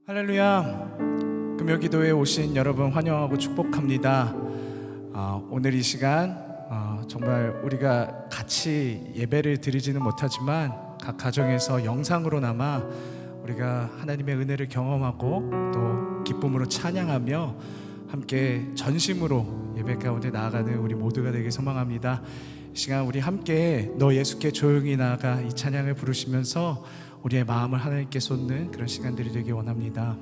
할렐루야. 금요기도에 오신 여러분 환영하고 축복합니다. 오늘 이 시간 정말 우리가 같이 예배를 드리지는 못하지만 각 가정에서 영상으로나마 우리가 하나님의 은혜를 경험하고 또 기쁨으로 찬양하며 함께 전심으로 예배 가운데 나아가는 우리 모두가 되길 소망합니다. 이 시간 우리 함께 너 예수께 조용히 나아가 이 찬양을 부르시면서 우리의 마음을 하나님께 쏟는 그런 시간들이 되길 원합니다.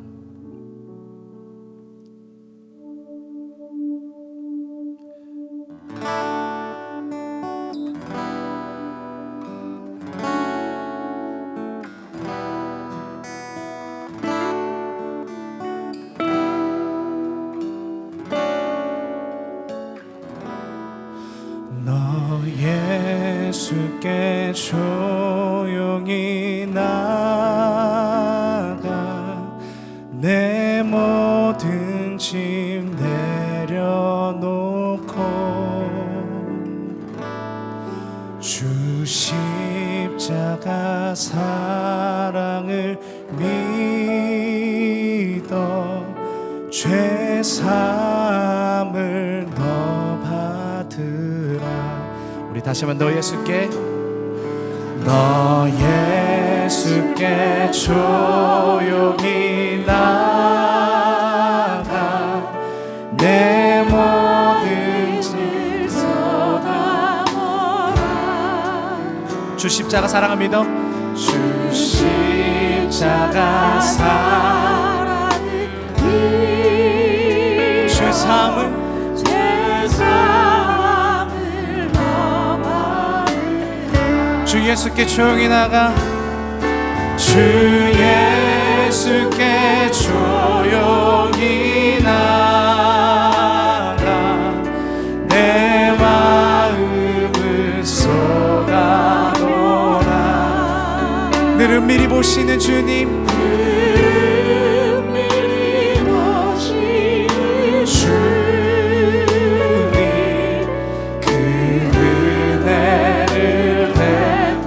너 예수께 조용히 나가 내 모든 짐 내려놓고 주 십자가 사랑을 믿어 죄 사함을 너 받으라. 우리 다시 한번 너 예수께 조용히 나가 내 모든 짐 쏟아버라. 주 십자가 사랑을 믿어 주 십자가 사랑을 믿어 죄 사함을 주 예수께 조용히 나가 주 예수께 조용히 나가 내 마음을 쏟아놓으라. 늘 은밀히 보시는 주님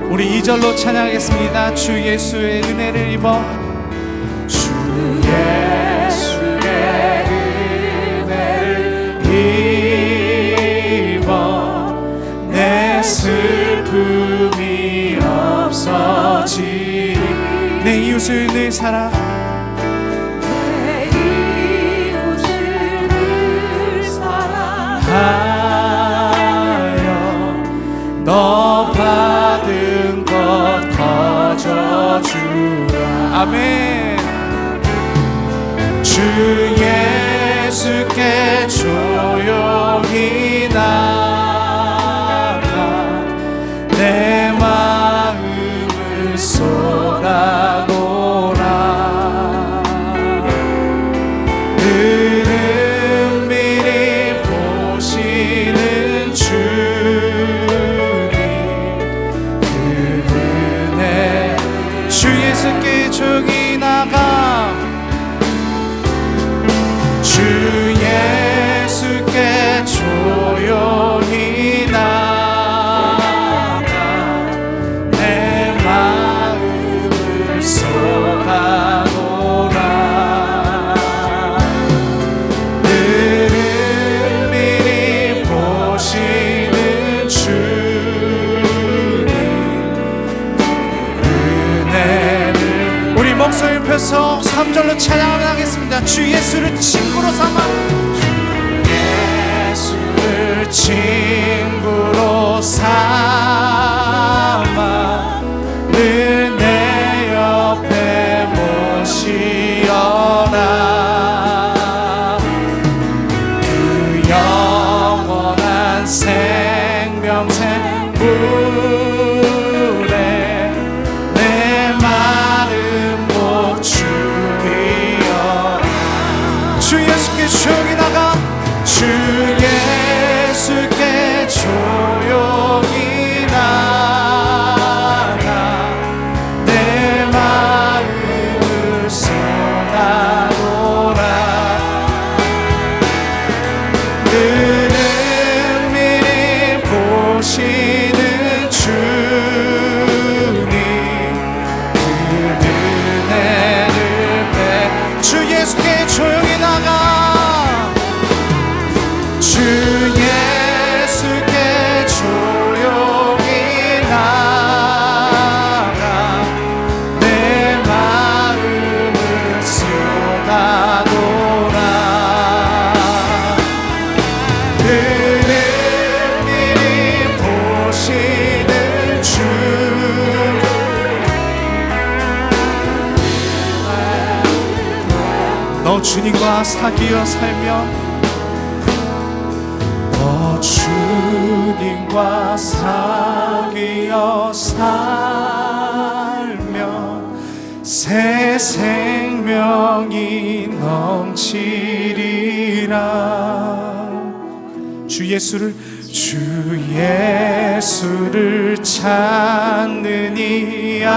우리 2절로 찬양하겠습니다. 주 예수의 은혜를 입어 주 예수의 은혜를 입어 내 슬픔이 없어지리. 내 이웃을 늘 사랑 너 받은 것 거저주라. 아멘. 주 예수께 조용히 나가 내 마음을 쏟아놓으라. 늘 은밀히 보시는 주 예수께 조용히 나가 주 예수께 조용히 나가 내 마음을 쏟아놓으라. 늘 은밀히 보시는 주님 우리 목소리 펴서 3절로 찬양을 하겠습니다. 주 예수를 친구로 삼아 주 예수를 친구로 삼아 늘 내 옆에 모시어라. 그 영원한 생명샘 물에 내 마른 목 주이여. 주 예수께 조용히 나가 주 예수께 조용히 예수께 조용히 나가 주 예수께 조용히 나가 내 마음을 쏟아놓아 은은히 보시는 주 너 주님과 사귀어 살며 너 주님과 사귀어 살며 새 생명이 넘치리라 주 예수를 찾느니야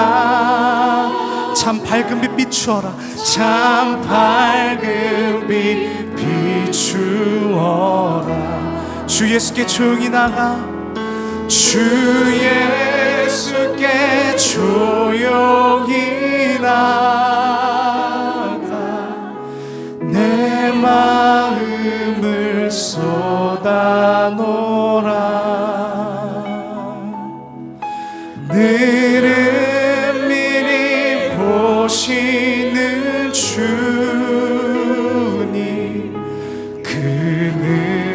참 밝은 빛 비추어라 참 밝은 빛 비추어라 주 예수께 조용히 나가 주 예수께 조용히 나가 내 마음을 쏟아놓아 늘은 미리 보시는 주님 그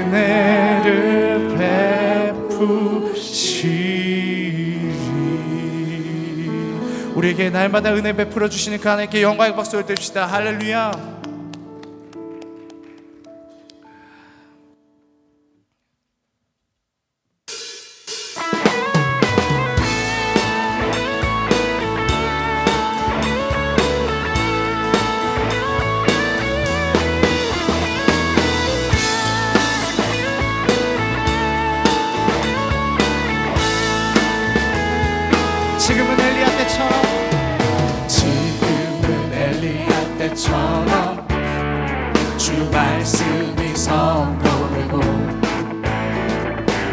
은혜를 베푸시리 우리에게 날마다 은혜 베풀어 주시는 그 하나님께 영광의 박수를 드립시다. 할렐루야. 지금은 엘리야 때처럼 주 말씀이 선포되고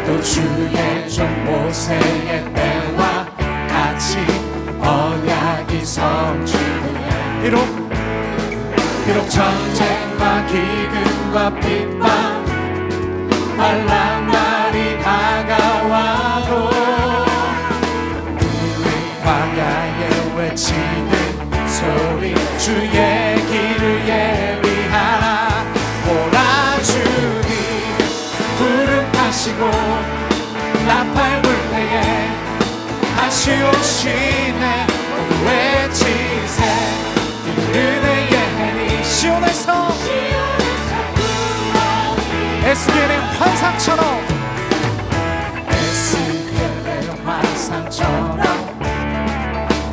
또 주의 종 모세의 때와 같이 언약이 성취되네 비록 전쟁과 기근과 핍박 환난 날이 다가와도 광야에 외치는 소리 주의 길을 예비하라 보라 주님 구름 타시고 나팔 불 때에 다시 오시네 외치세 은혜의 해니 시온에서 에스겔의 환상처럼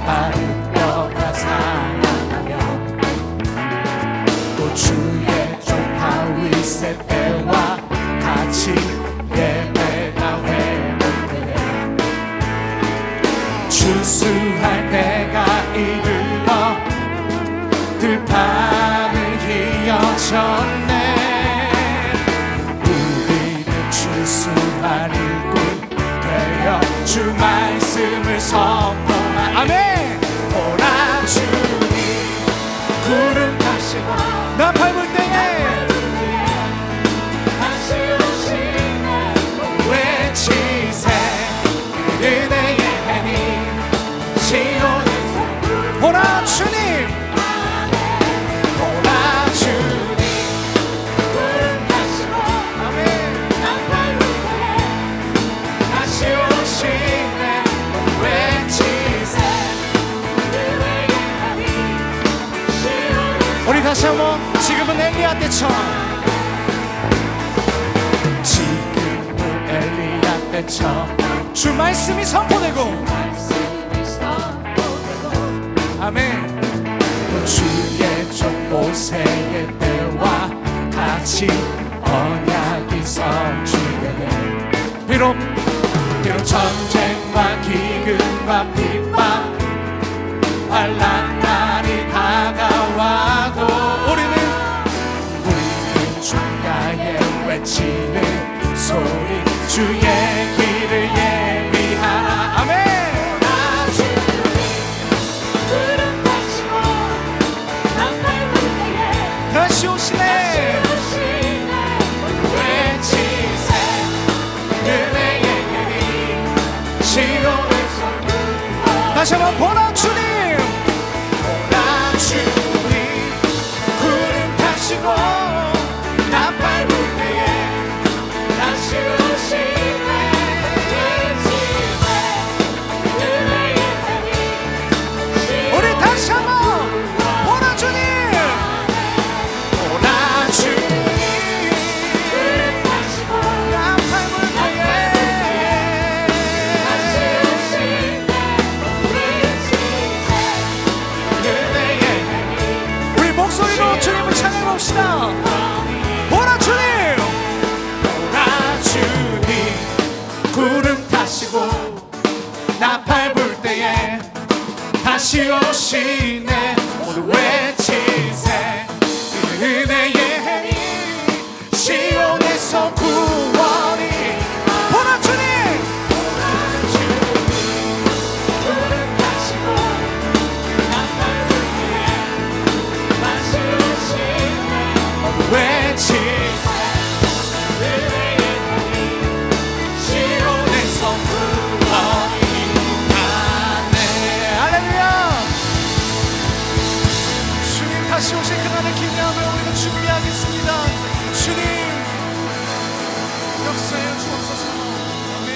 바르뼈가 살아나며 또 주의 종 다윗의 때와 같이 예배가 회복되네 추수할 때가 이르러 들판을 휘어졌네 우리는 추수할 일꾼 되어 주 말씀을 선포하라 아멘 보라 주님 구름 타시고 나팔 불 때에 다시 오시네 외치세 은혜의 해니 시온에서 보라 주님 보라 주님 구름 타시고 아멘 나팔 불 때에 다시 오시네 외치세 우리 다시 한번 지금은 엘리야 때처럼 지금은 엘리야 때처럼 주 말씀이 선포되고 아멘 또 주의 종 모세의 때와 같이 언약이 성취되네 비록 전쟁과 기근과 핍박 환난 날이 다가와도 우리는 주야에 외치는 소리 주의 길을 예비하라 아멘 구름 타시고 나팔 불 때에 다시 오시네. 외치세 은혜의 은이 시온에서 다시 한번 보라 주님. 보라 주님 구름 타시고 나팔 불 때에 다시 오시네. 우리 다시 한번 보라 주님. 보라 주님 나팔 불 때에 우리 목소리로 주님을 찬양해 봅시다. 보라 주님. 보라 주님 구름 타시고 나팔 불 때에 다시 오시네. 모두 외치세 은혜의 힘 시온에서 구원이. 보라 주님. 구름 타시고 나팔 불 때에 다시 오시네. 모두 외치세 은혜의 힘 시온에서 구원이. 다시 오실 그날의 기념을 우리가 준비하겠습니다. 주님 역사에 주옵소서. 아멘.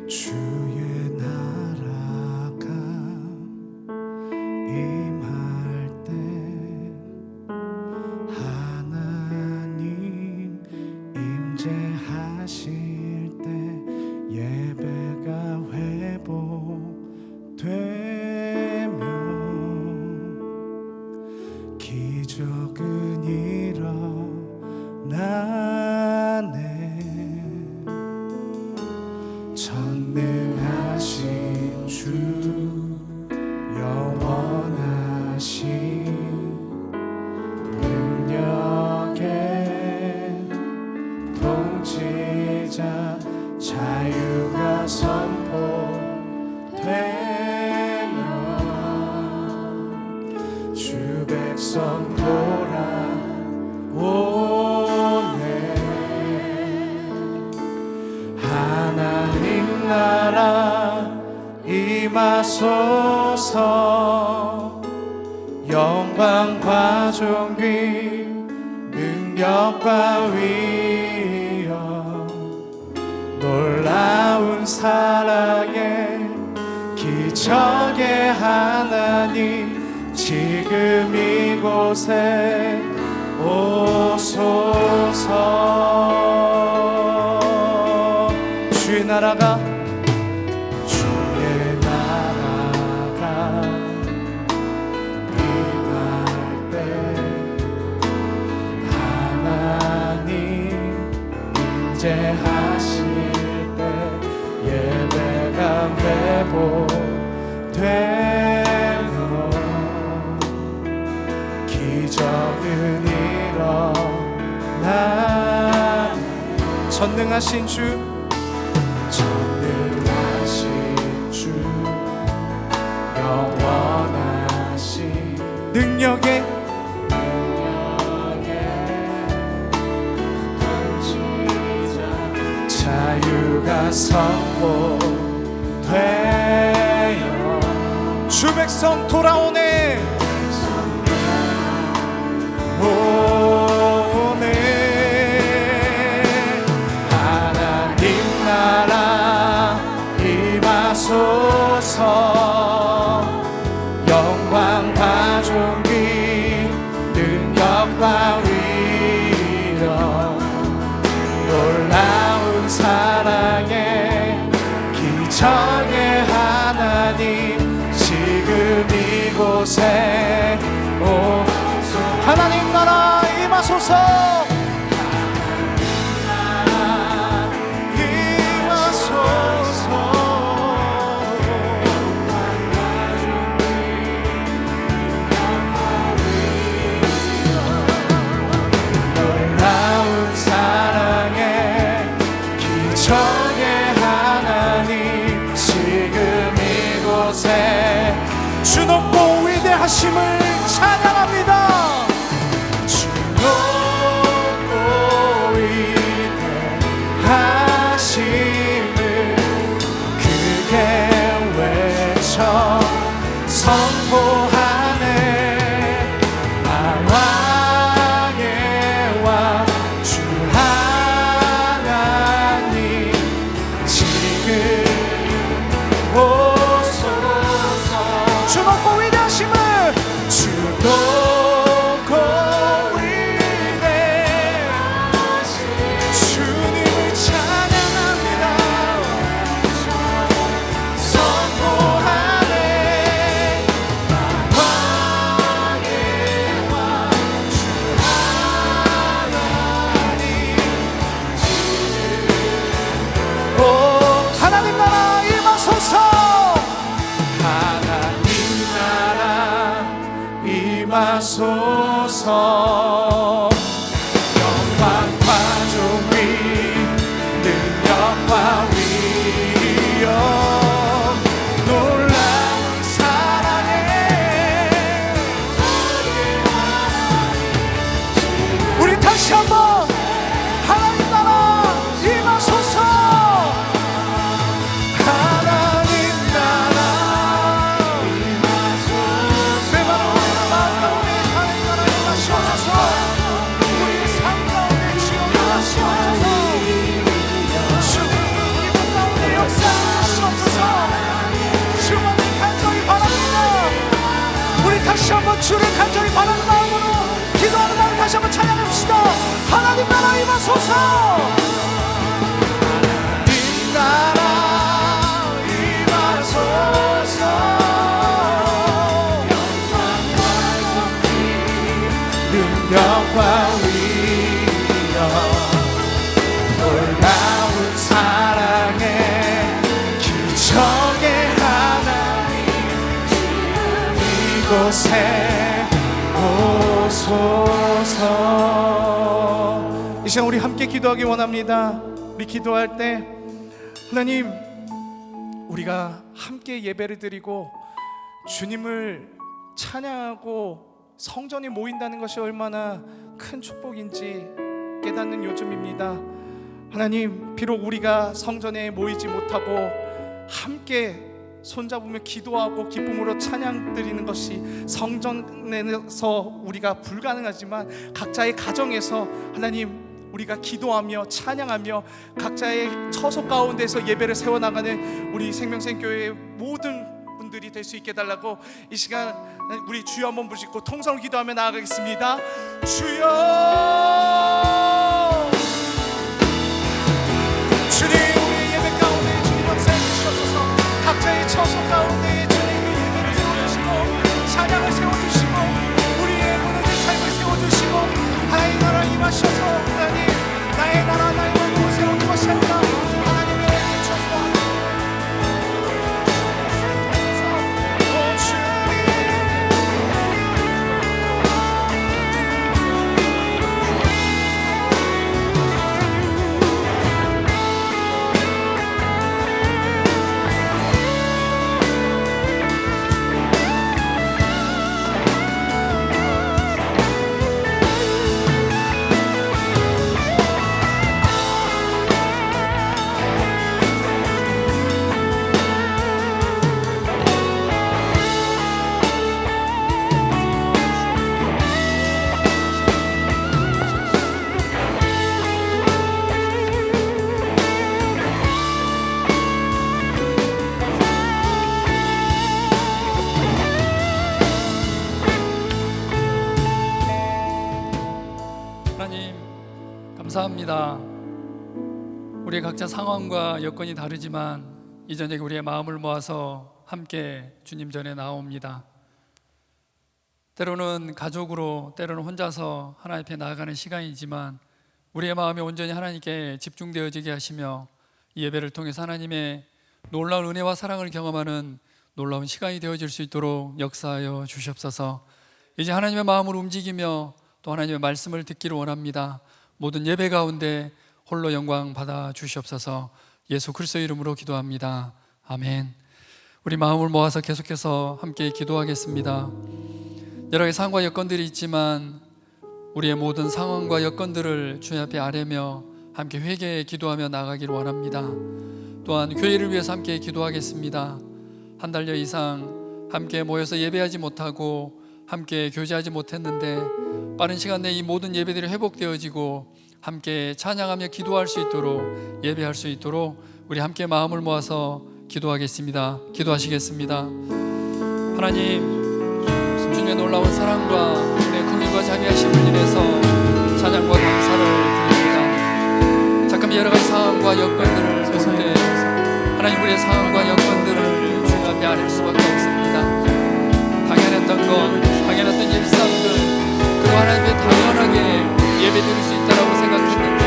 주의 나라가 임할 때 하나님 임재하실 때 예배가 회복되며 기적은 일어나네. 전능하신 주 영원하신 능력의 통치자 자유가 선포되며 주 백성 돌아오네. 하나님 나라 임하소서. 영광과 존귀 능력과 위엄 놀라운 사랑의 기적의 하나님 지금 이곳에 오소서. 주의 나라가 하실 때 예배가 회복되며 기적은 일어나. 전능하신 주 영원하신 능력의 자유가 선포되어 주 백성 돌아오네. 오네. 하나님 나라 임하소서. 영광과 존귀 능력과 위엄 놀라운 사랑의 기적의 하나님 지금 이곳에 하나님 나라 임하소서. 위대하심을 찬양합니다. 주 높고 위대하심을 크게 외쳐 선포하네. 나 왕의 왕 주 하나님 지금 오소서. 주 높고 위대하심을 주 높고 위대하심 주님을 찬양합니다. 선포하네. 나 왕의 왕 주 하나님 오 하나님 나라 임하소서. 하나님 나라 임하소서. 영광과 존귀 능력과 위엄 놀라운 사랑에 우리 다시 한번 하나님 나라 임하소서. 하나님 나라 임하소서. 내 마음가운데 하나님 나라 임하시옵소서. 우리의 삶 가운데 주여 임하시옵소서. 주님 이곳 가운데 역사하시옵소서. 주만을 간절히 바랍니다. 우리 다시 한번 주를 간절히 바라는 마음으로 기도하는 마음을 다시 한번 찬양합시다. 하나님 나라 임하소서. 하나님 나라 임하소서. 능력과 위엄 놀라운 사랑에 기적의 하나님 이곳에 오소서. 이 시간 우리 함께 기도하기 원합니다. 우리 기도할 때 하나님, 우리가 함께 예배를 드리고 주님을 찬양하고 성전이 모인다는 것이 얼마나 큰 축복인지 깨닫는 요즘입니다. 하나님, 비록 우리가 성전에 모이지 못하고 함께 손잡으며 기도하고 기쁨으로 찬양 드리는 것이 성전에서 우리가 불가능하지만 각자의 가정에서 하나님 우리가 기도하며 찬양하며 각자의 처소 가운데서 예배를 세워나가는 우리 생명샘교회의 모든 분들이 될 수 있게 달라고 이 시간 우리 주여 한번 부르시고 통성으로 기도하며 나아가겠습니다. 주여, 주님 우리 예배 가운데 주님 역사해 주시옵소서. 각자의 처소 가운데 주님 그 예배를 세워주시고 찬양을 세워주시고 우리의 무너진 삶을 세워주시고 하나님 나라 임하셔서 하나님 나의 나라 나의 왕국을 세우는 것이 아니라 하나님의 처소와 감사합니다. 우리의 각자 상황과 여건이 다르지만 이 저녁에 우리의 마음을 모아서 함께 주님 전에 나옵니다. 때로는 가족으로, 때로는 혼자서 하나님 앞에 나아가는 시간이지만 우리의 마음이 온전히 하나님께 집중되어지게 하시며 이 예배를 통해서 하나님의 놀라운 은혜와 사랑을 경험하는 놀라운 시간이 되어질 수 있도록 역사하여 주시옵소서. 이제 하나님의 마음을 움직이며 또 하나님의 말씀을 듣기를 원합니다. 모든 예배 가운데 홀로 영광 받아 주시옵소서. 예수 그리스도의 이름으로 기도합니다. 아멘. 우리 마음을 모아서 계속해서 함께 기도하겠습니다. 여러 가지 상황과 여건들이 있지만 우리의 모든 상황과 여건들을 주님 앞에 아뢰며 함께 회개에 기도하며 나가기를 원합니다. 또한 교회를 위해서 함께 기도하겠습니다. 한 달여 이상 함께 모여서 예배하지 못하고 함께 교제하지 못했는데 빠른 시간 내에 이 모든 예배들이 회복되어지고 함께 찬양하며 기도할 수 있도록, 예배할 수 있도록 우리 함께 마음을 모아서 기도하겠습니다. 기도하시겠습니다. 하나님, 주님의 놀라운 사랑과 은혜, 긍휼과 자비하심을 인해서 찬양과 감사를 드립니다. 잠깐 여러 가지 상황과 여건들을 볼 때 하나님, 우리의 상황과 여건들을 주님 앞에 아뢰 수밖에 없습니다. 당연했던 것, 당연했던 일상들, 그리고 하나님의 당연하게 예배드릴 수 있다라고 생각했는데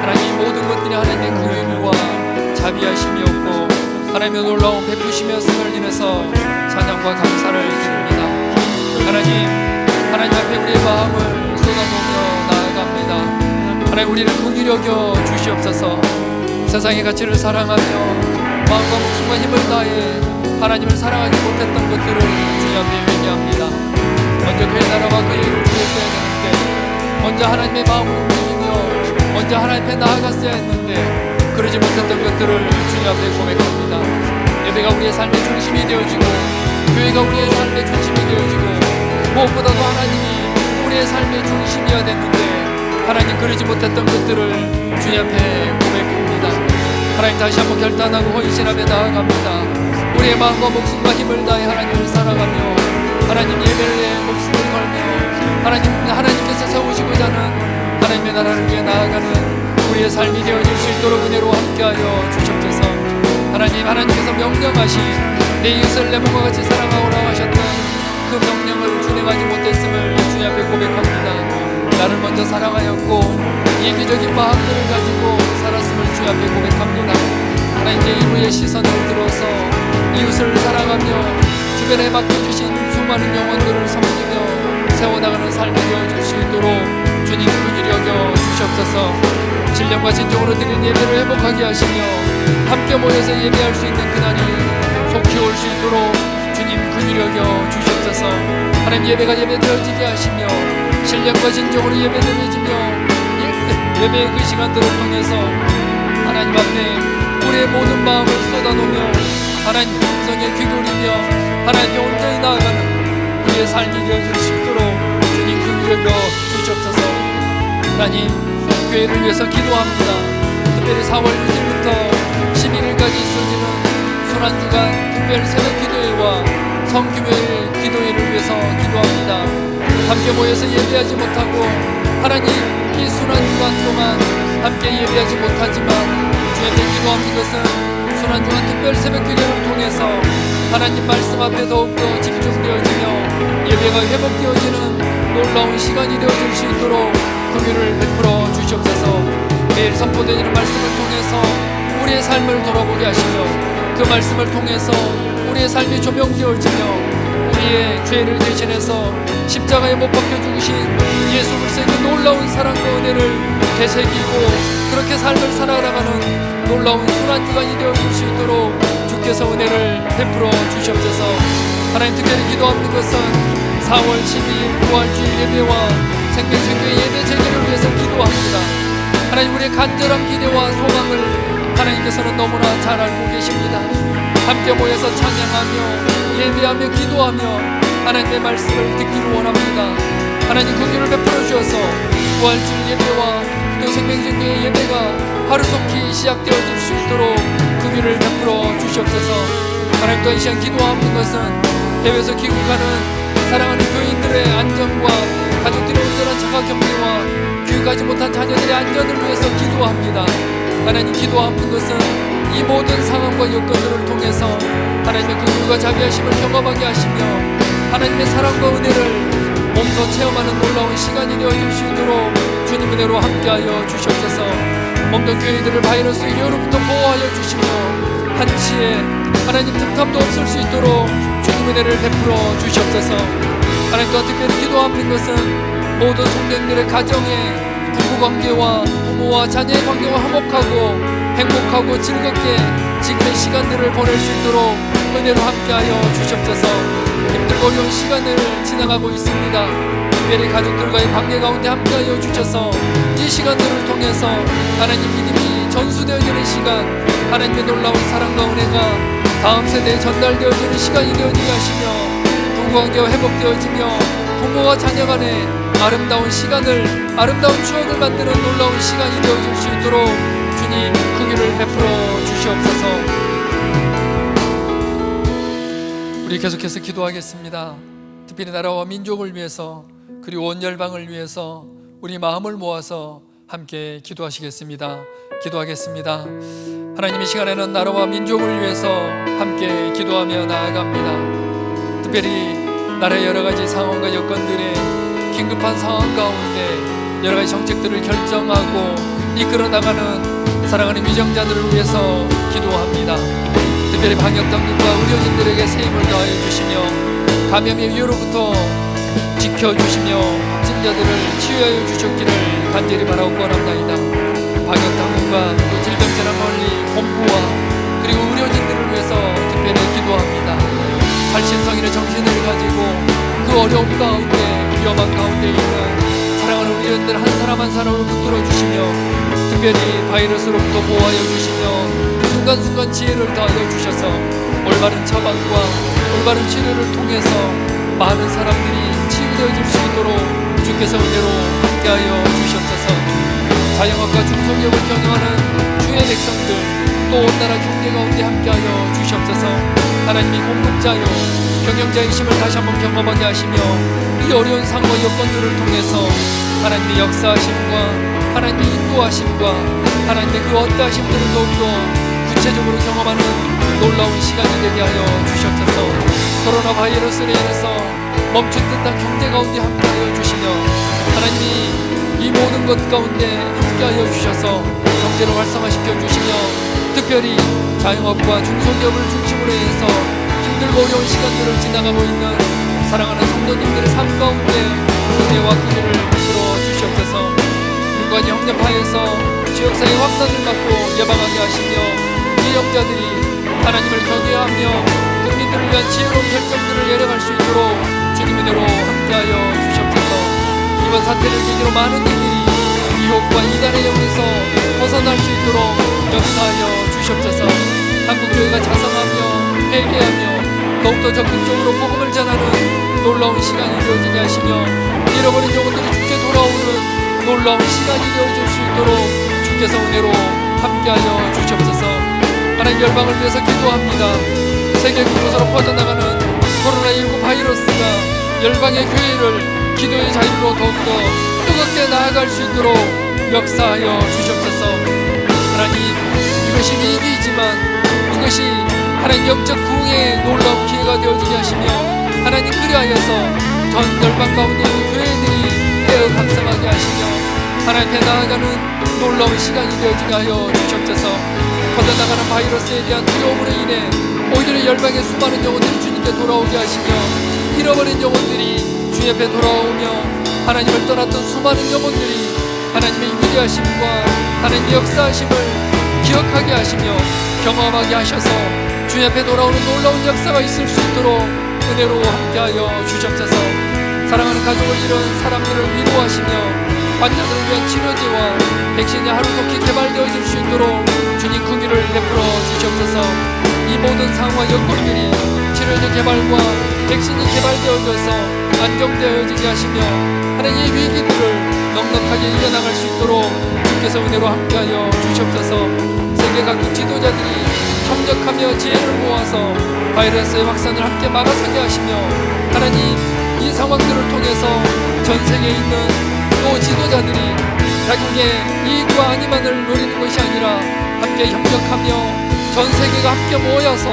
하나님, 이 모든 것들이 하나님의 긍휼과 자비하심이었고 하나님의 놀라운 베푸심이었음을 인해서 찬양과 감사를 드립니다. 하나님 앞에 우리의 마음을 쏟아놓으며 나아갑니다. 하나님, 우리를 긍휼히 여겨 주시옵소서. 세상의 가치를 사랑하며 마음과 목숨과 힘을 다해 하나님을 사랑하지 못했던 것들을 주님 앞에 회개합니다. 먼저 그의 나라와 그의 일을 구했어야 되는데, 먼저 하나님의 마음을 움직이며 먼저 하나님 앞에 나아갔어야 했는데 그러지 못했던 것들을 주님 앞에 고백합니다. 예배가 우리의 삶의 중심이 되어지고 교회가 우리의 삶의 중심이 되어지고 무엇보다도 하나님이 우리의 삶의 중심이어야 됐는데 하나님, 그러지 못했던 것들을 주님 앞에 고백합니다. 하나님, 다시 한번 결단하고 헌신하며 나아갑니다. 우리의 마음과 목숨과 힘을 다해 하나님을 사랑하며 하나님 예배에 목숨을 걸며 하나님께서 세우시고자 하는 하나님의 나라를 위해 나아가는 우리의 삶이 되어질 수 있도록 은혜로 함께하여 주옵소서. 하나님께서 명령하신 내 이웃을 내 몸과 같이 사랑하오라 하셨던 그 명령을 준행하지 못했음을 주님 앞에 고백합니다. 나를 먼저 사랑하였고 이기적인 마음들을 가지고 살았음을 주님 앞에 고백합니다. 하나님, 이제 이후의 시선을 들어서 이웃을 사랑하며 주변에 맡겨주신 수많은 영혼들을 섬기며 세워나가는 삶이 되어줄 수 있도록 주님 긍휼히 여겨 주시옵소서. 진령과 진정으로 드린 예배를 회복하게 하시며 함께 모여서 예배할 수 있는 그날이 속히 올 수 있도록 주님 긍휼히 여겨 주시옵소서. 하나님, 예배가 예배되어지게 하시며 신령과 진정으로 예배드려지며 예배의 그 시간들을 통해서 하나님 앞에 우리의 모든 마음을 쏟아놓으며 하나님 음성에 귀 기울이며 하나님께 온전히 나아가는 우리의 삶이 되어질 수 있도록 주님 긍휼히 여겨 주시옵소서. 하나님, 교회를 위해서 기도합니다. 특별히 4월 6일부터 11일까지 있어지는 순환주간 특별 새벽 기도회와 성규모일 기도회를 위해서 기도합니다. 함께 모여서 예배하지 못하고 하나님, 이 순환주간 동안 함께 예배하지 못하지만 주님께 기도하는 것은 순환주간 특별 새벽 기도회를 통해서 하나님 말씀 앞에 더욱더 집중되어지며 예배가 회복되어지는 놀라운 시간이 되어질 수 있도록 긍휼을 베풀어 주시옵소서. 매일 선포되는 말씀을 통해서 우리의 삶을 돌아보게 하시며 그 말씀을 통해서 우리의 삶이 조명되어지며 우리의 죄를 대신해서 십자가에 못 박혀 죽으신 예수 그리스도의 놀라운 사랑과 은혜를 되새기고 그렇게 삶을 살아가는 놀라운 순환주간이 되어질 수 있도록 주께서 은혜를 베풀어 주시옵소서. 하나님, 특별히 기도하는 것은 4월 12일 부활주일 예배와 생명생교회 예배 재개를 위해서 기도합니다. 하나님, 우리의 간절한 기대와 소망을 하나님께서는 너무나 잘 알고 계십니다. 함께 모여서 찬양하며 예배하며 기도하며 하나님의 말씀을 듣기를 원합니다. 하나님, 긍휼을 베풀어 주셔서 부활주일 예배와 또 생명생교회 예배가 하루속히 시작되어질 수 있도록 긍휼을 베풀어 주시옵소서. 하나님, 또 이 시간 기도하는 것은 해외에서 귀국하는 사랑하는 교인들의 안전과 가족들의 온전한 자가 격리와 귀국하지 못한 자녀들의 안전을 위해서 기도합니다. 하나님, 기도하는 것은 이 모든 상황과 여건들을 통해서 하나님의 긍휼과 자비하심을 경험하게 하시며 하나님의 사랑과 은혜를 몸소 체험하는 놀라운 시간이 되어질 수 있도록 주님 은혜로 함께하여 주시옵소서. 몸도 교회들을 바이러스 유해로부터 보호하여 주시며 한치에 하나님 틈탐도 없을 수 있도록 주님 은혜를 베풀어 주시옵소서. 하나님, 또한 특별히 기도하는 것은 모든 성도님들의 가정에 부부관계와 부모와 자녀의 관계가 화목하고 행복하고 즐겁게 지금의 시간들을 보낼 수 있도록 은혜로 함께하여 주시옵소서. 힘들고 어려운 시간을 지나가고 있습니다. 특별히 가족들과의 관계 가운데 함께하여 주셔서 이 시간들을 통해서 하나님 믿음이 전수되어지는 시간, 하나님의 놀라운 사랑과 은혜가 다음 세대에 전달되어지는 시간이 되어지게 하시며 부부관계가 회복되어지며 부모와 자녀 간에 아름다운 시간을, 아름다운 추억을 만드는 놀라운 시간이 되어질 수 있도록 주님 긍휼을 베풀어 주시옵소서. 우리 계속해서 기도하겠습니다. 특별히 나라와 민족을 위해서, 그리고 온 열방을 위해서 우리 마음을 모아서 함께 기도하시겠습니다. 기도하겠습니다. 하나님, 이 시간에는 나라와 민족을 위해서 함께 기도하며 나아갑니다. 특별히 나라의 여러 가지 상황과 여건들의 긴급한 상황 가운데 여러 가지 정책들을 결정하고 이끌어 나가는 사랑하는 위정자들을 위해서 기도합니다. 특별히 방역당국과 의료진들에게 새 힘을 더하여 주시며 감염의 위협으로부터 지켜주시며 확진자들을 치유하여 주셨기를 간절히 바라고 원합니다. 방역당국과 또 질병재난관리 본부와 그리고 의료진들을 위해서 특별히 기도합니다. 살신성인의 정신을 가지고 그 어려움 가운데, 위험한 가운데 있는 사랑하는 의료진들 한 사람 한 사람을 붙들어 주시며 특별히 바이러스로부터 보호하여 주시며 순간순간 지혜를 더하여 주셔서 올바른 처방과 올바른 치료를 통해서 많은 사람들이 치유되어질 수 있도록 주께서 은혜로 함께하여 주시옵소서. 자영업과 중소기업을 경영하는 주의 백성들, 또 온 나라 경제 가운데 함께하여 주시옵소서. 하나님이 공급자요 경영자이심을 다시 한번 경험하게 하시며 이 어려운 상황 여건들을 통해서 하나님의 역사하심과 하나님의 인도하심과 하나님의 그 어떠하심들을 더욱더 구체적으로 경험하는 놀라운 시간이 되게 하여 주시옵소서. 코로나 바이러스로 인해서 멈춘 듯한 경제 가운데 함께하여 주시며 하나님이 이 모든 것 가운데 함께하여 주셔서 경제를 활성화시켜 주시며 특별히 자영업과 중소기업을 중심으로 해서 힘들고 어려운 시간들을 지나가고 있는 사랑하는 성도님들의 삶 가운데 은혜와 긍휼을 베풀어 주시옵소서. 민관이 형제파에서 지역사회 확산을 막고 예방하게 하시며 예정자들이 하나님을 경외하며 국민들을 위한 지혜로운 결정들을 내려갈 수 있도록 주님 은혜로 함께하여 주시옵소서. 이번 사태를 계기로 많은 이들이 유혹과 이단의 영에서 벗어날 수 있도록 역사하여 주시옵소서. 한국교회가 자성하며 회개하며 더욱더 적극적으로 복음을 전하는 놀라운 시간이 되어지게 하시며 잃어버린 영혼들이 주께 돌아오는 놀라운 시간이 되어질 수 있도록 주께서 은혜로 함께하여 주시옵소서. 하나님, 열방을 위해서 기도합니다. 세계 곳곳으로 퍼져나가는 코로나19 바이러스가 열방의 교회를 기도의 자유로 더욱더 뜨겁게 나아갈 수 있도록 역사하여 주시옵소서. 하나님, 이것이 위기이지만 이것이 하나님 영적 부흥의 놀라운 기회가 되어지게 하시며 하나님 그리하여서 전 열방 가운데 있는 교회들이 깨어 감상하게 하시며 하나님께 나아가는 놀라운 시간이 되어지게 하여 주시옵소서. 퍼져나가는 바이러스에 대한 두려움으로 인해 오히려 열방의 수많은 영혼들이 주님께 돌아오게 하시며 잃어버린 영혼들이 주 옆에 돌아오며 하나님을 떠났던 수많은 영혼들이 하나님의 위대하심과 하나님의 역사하심을 기억하게 하시며 경험하게 하셔서 주 옆에 돌아오는 놀라운 역사가 있을 수 있도록 은혜로 함께하여 주시옵소서. 사랑하는 가족을 잃은 사람들을 위로하시며 환자들을 위한 치료제와 백신이 하루속히 개발되어질 수 있도록 주님 긍휼을 베풀어 주시옵소서. 이 모든 상황과 여건들이 치료제 개발과 백신이 개발되어져서 안정되어지게 하시며 하나님의 위기들을 넉넉하게 이겨나갈 수 있도록 주께서 은혜로 함께하여 주시옵소서. 세계 각국 지도자들이 협력하며 지혜를 모아서 바이러스의 확산을 함께 막아서게 하시며 하나님, 이 상황들을 통해서 전 세계에 있는 또 지도자들이 자국의 이익과 안위만을 노리는 것이 아니라 함께 협력하며 전 세계가 함께 모여서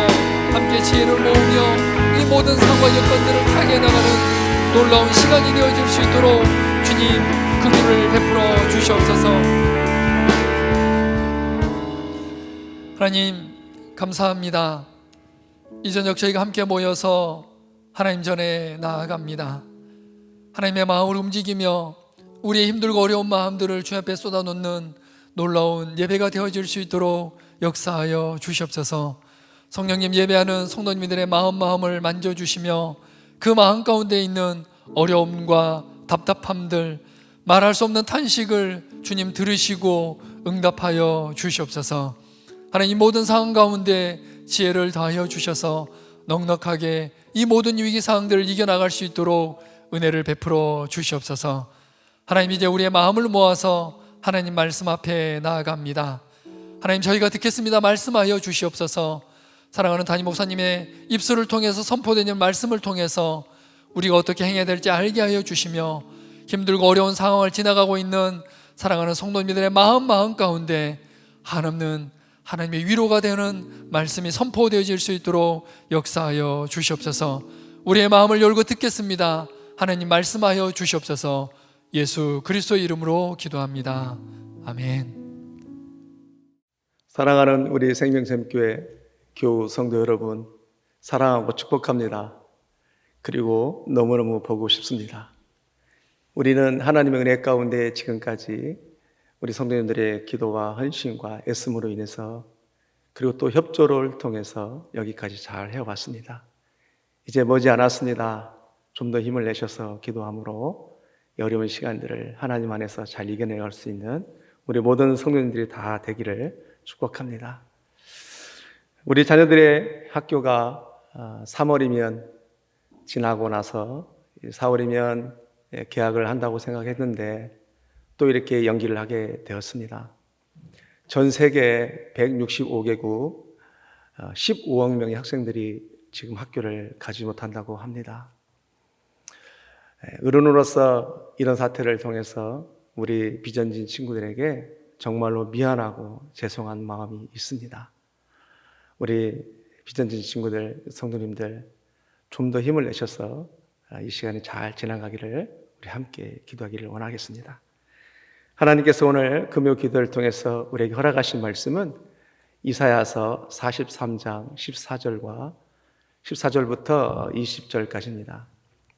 함께 지혜를 모으며 이 모든 상황과 여건들을 타개해 나가는 놀라운 시간이 되어질 수 있도록 주님 긍휼을 베풀어 주시옵소서. 하나님, 감사합니다. 이 저녁 저희가 함께 모여서 하나님 전에 나아갑니다. 하나님의 마음을 움직이며 우리의 힘들고 어려운 마음들을 주 앞에 쏟아놓는 놀라운 예배가 되어질 수 있도록 역사하여 주시옵소서. 성령님, 예배하는 성도님들의 마음을 만져주시며 그 마음 가운데 있는 어려움과 답답함들, 말할 수 없는 탄식을 주님 들으시고 응답하여 주시옵소서. 하나님, 모든 상황 가운데 지혜를 다하여 주셔서 넉넉하게 이 모든 위기 상황들을 이겨나갈 수 있도록 은혜를 베풀어 주시옵소서. 하나님, 이제 우리의 마음을 모아서 하나님 말씀 앞에 나아갑니다. 하나님, 저희가 듣겠습니다. 말씀하여 주시옵소서. 사랑하는 담임 목사님의 입술을 통해서 선포되는 말씀을 통해서 우리가 어떻게 행해야 될지 알게 하여 주시며, 힘들고 어려운 상황을 지나가고 있는 사랑하는 성도님들의 마음 가운데 한없는 하나님의 위로가 되는 말씀이 선포되어질 수 있도록 역사하여 주시옵소서. 우리의 마음을 열고 듣겠습니다. 하나님, 말씀하여 주시옵소서. 예수 그리스도의 이름으로 기도합니다. 아멘. 사랑하는 우리 생명샘교회 교우 성도 여러분, 사랑하고 축복합니다. 그리고 너무너무 보고 싶습니다. 우리는 하나님의 은혜 가운데 지금까지 우리 성도님들의 기도와 헌신과 애씀으로 인해서, 그리고 또 협조를 통해서 여기까지 잘 해왔습니다. 이제 머지않았습니다. 좀 더 힘을 내셔서 기도함으로 이 어려운 시간들을 하나님 안에서 잘 이겨내갈 수 있는 우리 모든 성도님들이 다 되기를 축복합니다. 우리 자녀들의 학교가 3월이면 지나고 나서 4월이면 개학을 한다고 생각했는데 또 이렇게 연기를 하게 되었습니다. 전 세계 165개국 15억 명의 학생들이 지금 학교를 가지 못한다고 합니다. 어른으로서 이런 사태를 통해서 우리 비전진 친구들에게 정말로 미안하고 죄송한 마음이 있습니다. 우리 비전진 친구들, 성도님들 좀 더 힘을 내셔서 이 시간이 잘 지나가기를 우리 함께 기도하기를 원하겠습니다. 하나님께서 오늘 금요 기도를 통해서 우리에게 허락하신 말씀은 이사야서 43장 14절과 14절부터 20절까지입니다.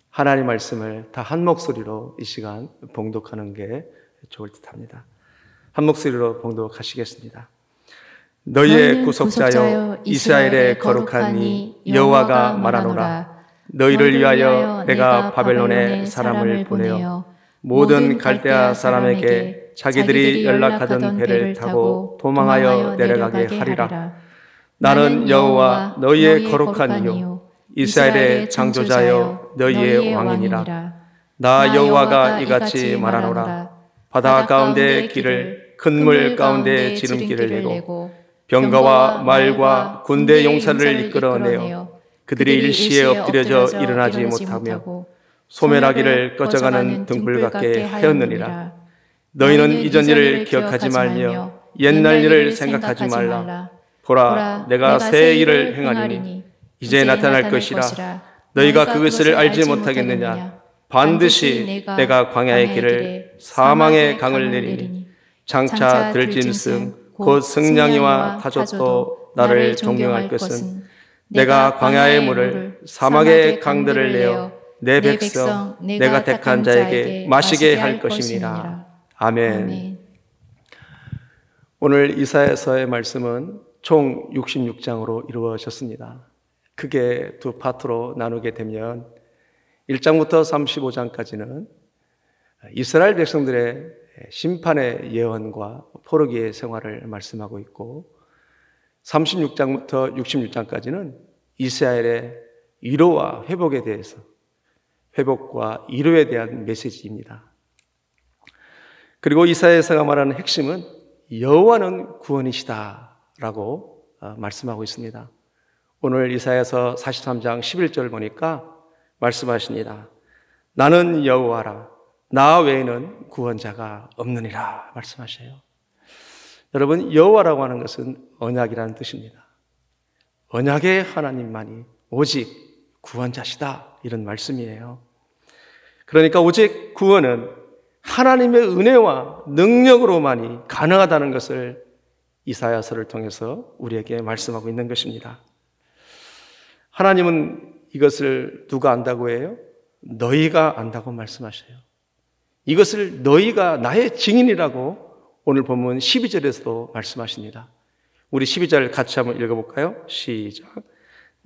하나님 말씀을 다 한 목소리로 이 시간 봉독하는 게 좋을 듯합니다. 한 목소리로 봉독하시겠습니다. 너희의 구속자여 이스라엘의 거룩한 이 여호와가 말하노라. 너희를 위하여 내가 바벨론에 사람을 보내어 모든 갈대아 사람에게 자기들이 연락하던 배를 타고 도망하여 내려가게 하리라. 나는 여호와 너희의 거룩한 이요 이스라엘의 창조자여 너희의 왕이니라. 나 여호와가 이같이 말하노라. 바다 가운데 길을, 큰 물 가운데 지름길을 내고 병거와 말과 군대 용사를 이끌어내어 그들이 일시에 엎드려져 일어나지 못하며 소멸하기를 꺼져가는 등불 같게 하였느니라. 너희는 이전 일을 기억하지 말며 옛날 일을 생각하지 말라. 보라, 내가 새 일을 행하리니 이제 나타날 것이라. 너희가 그것을 알지 못하겠느냐? 반드시 내가 광야의 길을, 사망의 강을 내리니 장차 들짐승 곧 승냥이와 타조도 나를 존경할 것은 내가 광야의 물을, 사막의 강들을 내어 내 백성 내가 택한 자에게 마시게 할 것입니다. 아멘. 오늘 이사야서의 말씀은 총 66장으로 이루어졌습니다. 크게 두 파트로 나누게 되면 1장부터 35장까지는 이스라엘 백성들의 심판의 예언과 포로기의 생활을 말씀하고 있고, 36장부터 66장까지는 이스라엘의 위로와 회복에 대해서, 회복과 위로에 대한 메시지입니다. 그리고 이사야서가 말하는 핵심은 여호와는 구원이시다라고 말씀하고 있습니다. 오늘 이사야서 43장 11절 보니까 말씀하십니다. 나는 여호와라. 나 외에는 구원자가 없느니라 말씀하셔요. 여러분, 여호와라고 하는 것은 언약이라는 뜻입니다. 언약의 하나님만이 오직 구원자시다, 이런 말씀이에요. 그러니까 오직 구원은 하나님의 은혜와 능력으로만이 가능하다는 것을 이사야서를 통해서 우리에게 말씀하고 있는 것입니다. 하나님은 이것을 누가 안다고 해요? 너희가 안다고 말씀하셔요. 이것을 너희가 나의 증인이라고 오늘 본문 12절에서도 말씀하십니다. 우리 12절 같이 한번 읽어볼까요? 시작.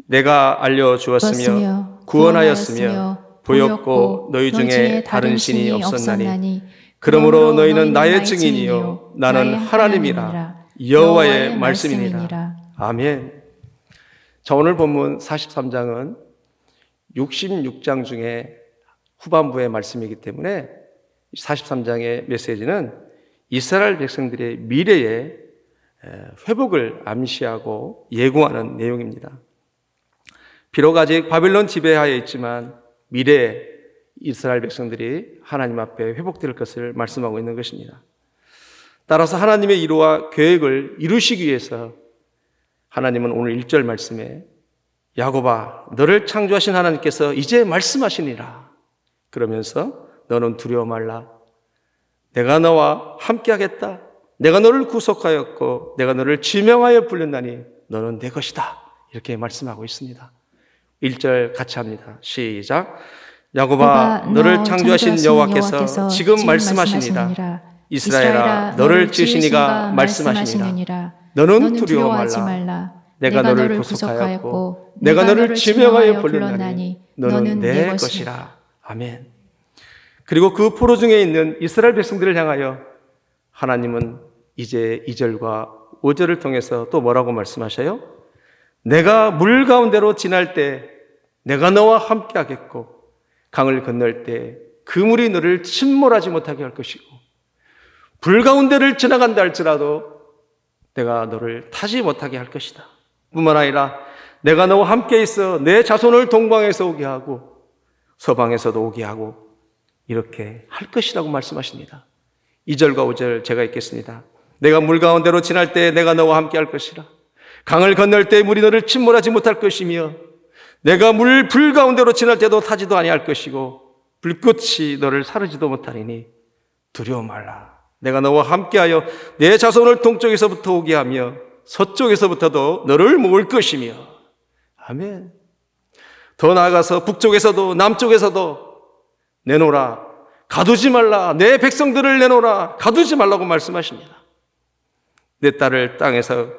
내가 알려주었으며 구원하였으며 보였고 너희 중에 다른 신이 없었나니 그러므로 너희는 나의 증인이요 나는 하나님이라 여호와의 말씀이니라. 아멘. 자, 오늘 본문 43장은 66장 중에 후반부의 말씀이기 때문에 43장의 메시지는 이스라엘 백성들의 미래의 회복을 암시하고 예고하는 내용입니다. 비록 아직 바빌론 지배하에 있지만 미래에 이스라엘 백성들이 하나님 앞에 회복될 것을 말씀하고 있는 것입니다. 따라서 하나님의 이루와 계획을 이루시기 위해서 하나님은 오늘 1절 말씀에 야곱아 너를 창조하신 하나님께서 이제 말씀하시니라 그러면서 너는 두려워 말라 내가 너와 함께하겠다 내가 너를 구속하였고 내가 너를 지명하여 불렀나니 너는 내 것이다 이렇게 말씀하고 있습니다. 1절 같이 합니다. 시작. 야곱아 너를 창조하신 여호와께서 지금 말씀하시니라 이스라엘아 너를 지으신 이가 말씀하시니라 너는 두려워 말라 내가 너를 구속하였고 내가 너를 지명하여 불렀나니 너는 내 것이라. 아멘. 그리고 그 포로 중에 있는 이스라엘 백성들을 향하여 하나님은 이제 2절과 5절을 통해서 또 뭐라고 말씀하셔요? 내가 물 가운데로 지날 때 내가 너와 함께 하겠고 강을 건널 때 그 물이 너를 침몰하지 못하게 할 것이고 불 가운데를 지나간다 할지라도 내가 너를 타지 못하게 할 것이다. 뿐만 아니라 내가 너와 함께 있어 내 자손을 동방에서 오게 하고 서방에서도 오게 하고 이렇게 할 것이라고 말씀하십니다. 2절과 5절 제가 읽겠습니다. 내가 물 가운데로 지날 때 내가 너와 함께 할 것이라 강을 건널 때 물이 너를 침몰하지 못할 것이며 내가 불 가운데로 지날 때도 타지도 아니할 것이고 불꽃이 너를 사르지도 못하리니 두려워 말라 내가 너와 함께하여 내 자손을 동쪽에서부터 오게 하며 서쪽에서부터도 너를 모을 것이며. 아멘. 더 나아가서 북쪽에서도 남쪽에서도 내놓으라 가두지 말라 내 백성들을 내놓으라 가두지 말라고 말씀하십니다. 내 딸을 땅에서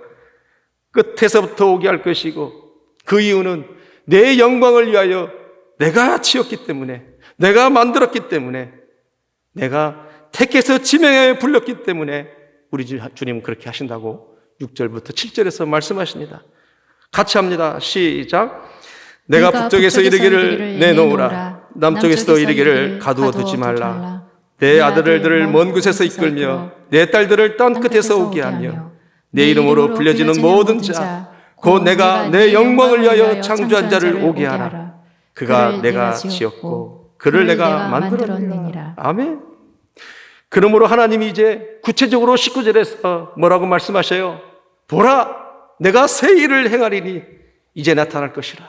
끝에서부터 오게 할 것이고 그 이유는 내 영광을 위하여 내가 지었기 때문에 내가 만들었기 때문에 내가 택해서 지명하여 불렀기 때문에 우리 주님은 그렇게 하신다고 6절부터 7절에서 말씀하십니다. 같이 합니다. 시작. 내가 북쪽에서 이르기를 내놓으라 남쪽에서도 이르기를 가두어 두지 말라 내 아들들을 먼 곳에서 이끌며 내 딸들을 땅 끝에서 오게 하며 내 이름으로 불려지는 모든 자 곧 내가 내 영광을 위하여 창조한 자를 오게 하라. 그가 내가 지었고 그를 내가 만들었느니라. 아멘. 그러므로 하나님이 이제 구체적으로 19절에서 뭐라고 말씀하셔요? 보라 내가 새 일을 행하리니 이제 나타날 것이라.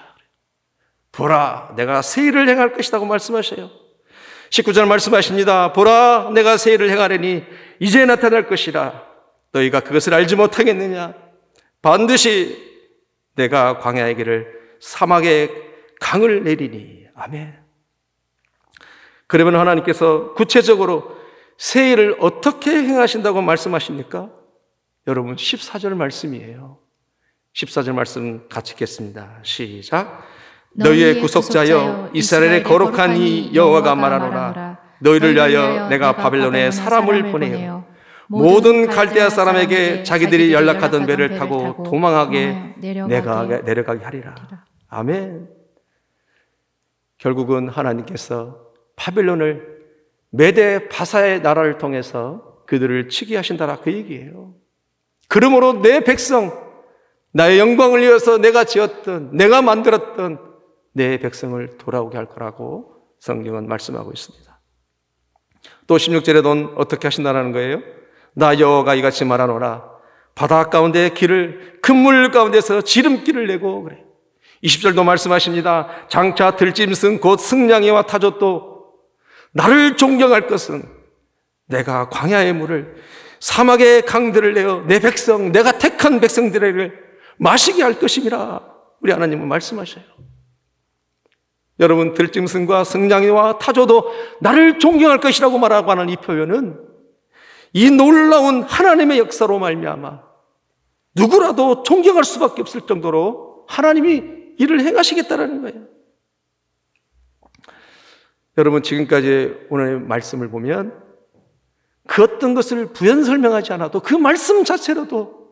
보라 내가 새 일을 행할 것이라고 말씀하셔요. 19절 말씀하십니다. 보라 내가 새 일을 행하리니 이제 나타날 것이라. 너희가 그것을 알지 못하겠느냐? 반드시 내가 광야의 길을 사막에 강을 내리니. 아멘. 그러면 하나님께서 구체적으로 새 일을 어떻게 행하신다고 말씀하십니까? 여러분 14절 말씀이에요. 14절 말씀 같이 읽겠습니다. 시작. 너희의 구속자여 이스라엘의 거룩한 이 여호와가 말하노라. 너희를 위하여 내가 바벨론에 사람을 보내요. 모든 갈대아 사람에게 자기들이 연락하던 배를 타고 도망하게 내가 내려가게 하리라. 아멘. 결국은 하나님께서 바벨론을 메대 바사의 나라를 통해서 그들을 치게 하신다라 그 얘기예요. 그러므로 내 백성 나의 영광을 위해서 내가 지었던 내가 만들었던 내 백성을 돌아오게 할 거라고 성경은 말씀하고 있습니다. 또 16절에는 어떻게 하신다는 거예요? 나 여호와가 이같이 말하노라. 바다 가운데 길을 큰 물 가운데서 지름길을 내고 그래. 20절도 말씀하십니다. 장차 들짐승 곧 승냥이와 타조도 나를 존경할 것은 내가 광야의 물을 사막의 강들을 내어 내 백성 내가 택한 백성들에게 마시게 할 것임이라. 우리 하나님은 말씀하셔요. 여러분 들짐승과 승냥이와 타조도 나를 존경할 것이라고 말하고 하는 이 표현은 이 놀라운 하나님의 역사로 말미암아 누구라도 존경할 수밖에 없을 정도로 하나님이 일을 행하시겠다라는 거예요. 여러분, 지금까지 오늘 말씀을 보면 그 어떤 것을 부연 설명하지 않아도 그 말씀 자체로도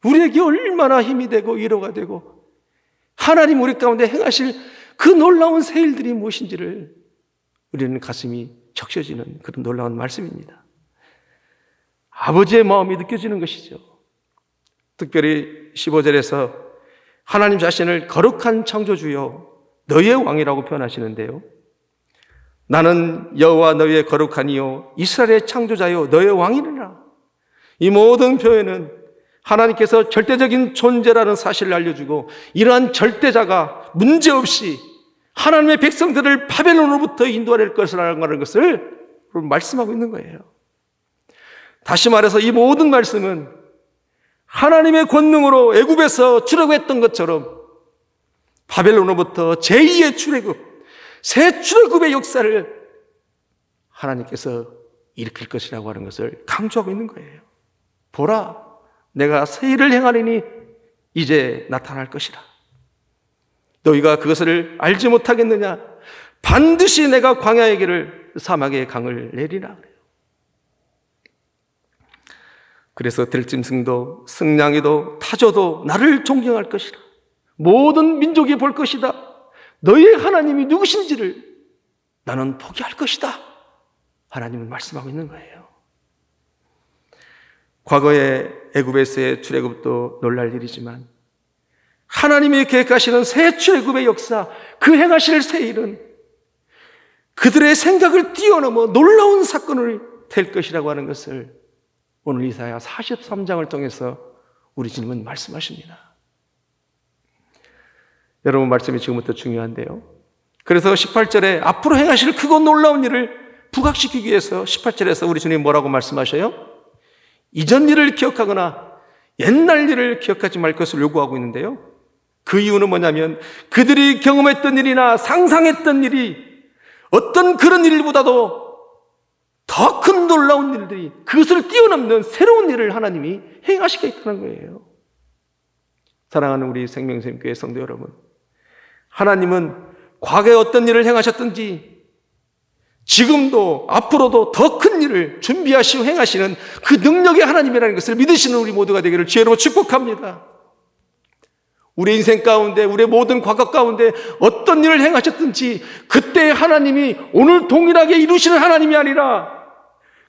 우리에게 얼마나 힘이 되고 위로가 되고 하나님 우리 가운데 행하실 그 놀라운 새 일들이 무엇인지를 우리는 가슴이 적셔지는 그런 놀라운 말씀입니다. 아버지의 마음이 느껴지는 것이죠. 특별히 15절에서 하나님 자신을 거룩한 창조주여 너희의 왕이라고 표현하시는데요. 나는 여호와 너희의 거룩한 이요 이스라엘의 창조자요 너희의 왕이니라. 이 모든 표현은 하나님께서 절대적인 존재라는 사실을 알려주고 이러한 절대자가 문제없이 하나님의 백성들을 바벨론으로부터 인도할 것이라는 것을 말씀하고 있는 거예요. 다시 말해서 이 모든 말씀은 하나님의 권능으로 애굽에서 출애굽했던 것처럼 바벨론으로부터 제2의 출애굽, 새 출애굽의 역사를 하나님께서 일으킬 것이라고 하는 것을 강조하고 있는 거예요. 보라, 내가 새 일을 행하리니 이제 나타날 것이라. 너희가 그것을 알지 못하겠느냐? 반드시 내가 광야의 길을 사막의 강을 내리라 그래요. 그래서 들짐승도 승냥이도 타조도 나를 존경할 것이라. 모든 민족이 볼 것이다. 너희의 하나님이 누구신지를 나는 포기할 것이다. 하나님은 말씀하고 있는 거예요. 과거의 애굽에서의 출애굽도 놀랄 일이지만 하나님이 계획하시는 새 출애굽의 역사, 그 행하실 새 일은 그들의 생각을 뛰어넘어 놀라운 사건이 될 것이라고 하는 것을 오늘 이사야 43장을 통해서 우리 주님은 말씀하십니다. 여러분, 말씀이 지금부터 중요한데요. 그래서 18절에 앞으로 행하실 크고 놀라운 일을 부각시키기 위해서 18절에서 우리 주님 뭐라고 말씀하셔요? 이전 일을 기억하거나 옛날 일을 기억하지 말 것을 요구하고 있는데요. 그 이유는 뭐냐면 그들이 경험했던 일이나 상상했던 일이 어떤 그런 일보다도 더 큰 놀라운 일들이 그것을 뛰어넘는 새로운 일을 하나님이 행하시겠다는 거예요. 사랑하는 우리 생명샘교회 성도 여러분, 하나님은 과거에 어떤 일을 행하셨든지 지금도 앞으로도 더 큰 일을 준비하시고 행하시는 그 능력의 하나님이라는 것을 믿으시는 우리 모두가 되기를 주의로 축복합니다. 우리 인생 가운데, 우리의 모든 과거 가운데 어떤 일을 행하셨든지 그때 하나님이 오늘 동일하게 이루시는 하나님이 아니라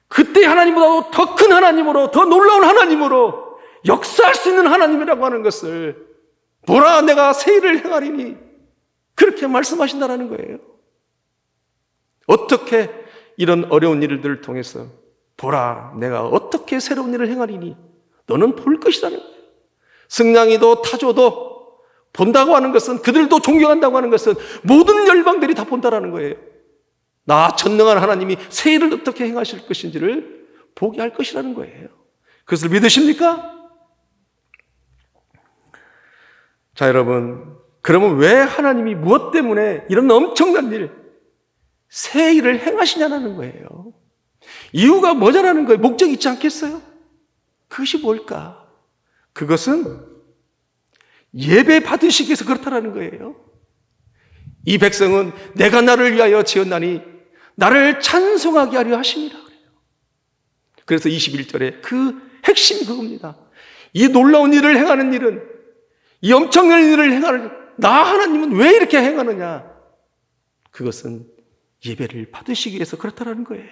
그때 하나님보다도 더 큰 하나님으로, 더 놀라운 하나님으로 역사할 수 있는 하나님이라고 하는 것을 보라, 내가 새 일을 행하리니 그렇게 말씀하신다는 거예요. 어떻게 이런 어려운 일들을 통해서 보라, 내가 어떻게 새로운 일을 행하리니 너는 볼 것이라는 거예요. 승냥이도 타조도 본다고 하는 것은, 그들도 존경한다고 하는 것은 모든 열방들이 다 본다라는 거예요. 나 전능한 하나님이 새 일을 어떻게 행하실 것인지를 보게 할 것이라는 거예요. 그것을 믿으십니까? 자, 여러분, 그러면 왜 하나님이 무엇 때문에 이런 엄청난 일, 새 일을 행하시냐는 거예요. 이유가 뭐냐라는 거예요. 목적이 있지 않겠어요? 그것이 뭘까? 그것은 예배 받으시기 위해서 그렇다라는 거예요. 이 백성은 내가 나를 위하여 지었나니 나를 찬송하게 하려 하심이라 그래요. 그래서 21절에 그 핵심이 그겁니다. 이 놀라운 일을 행하는 일은, 이 엄청난 일을 행하는 나 하나님은 왜 이렇게 행하느냐? 그것은 예배를 받으시기 위해서 그렇다라는 거예요.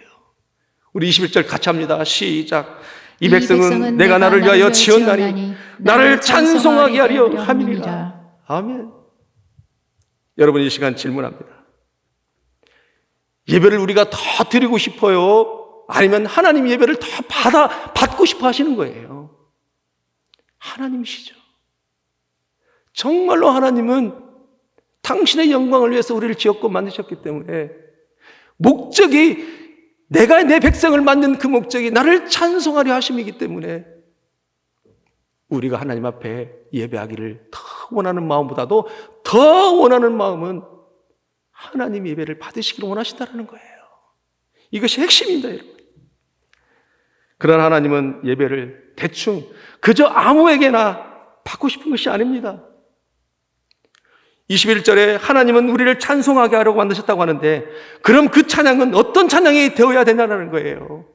우리 21절 같이 합니다. 시작. 이 백성은 내가 나를 위하여 지었나니 나를 찬송하게 하려 함이니라. 아멘. 여러분, 이 시간 질문합니다. 예배를 우리가 더 드리고 싶어요? 아니면 하나님 예배를 더 받고 싶어 하시는 거예요? 하나님이시죠. 정말로 하나님은 당신의 영광을 위해서 우리를 지었고 만드셨기 때문에 목적이, 내가 내 백성을 만든 그 목적이 나를 찬송하려 하심이기 때문에 우리가 하나님 앞에 예배하기를 더 원하는 마음보다도 더 원하는 마음은 하나님 예배를 받으시기를 원하신다는 거예요. 이것이 핵심입니다, 여러분. 그러나 하나님은 예배를 대충 그저 아무에게나 받고 싶은 것이 아닙니다. 21절에 하나님은 우리를 찬송하게 하려고 만드셨다고 하는데, 그럼 그 찬양은 어떤 찬양이 되어야 되냐는 거예요.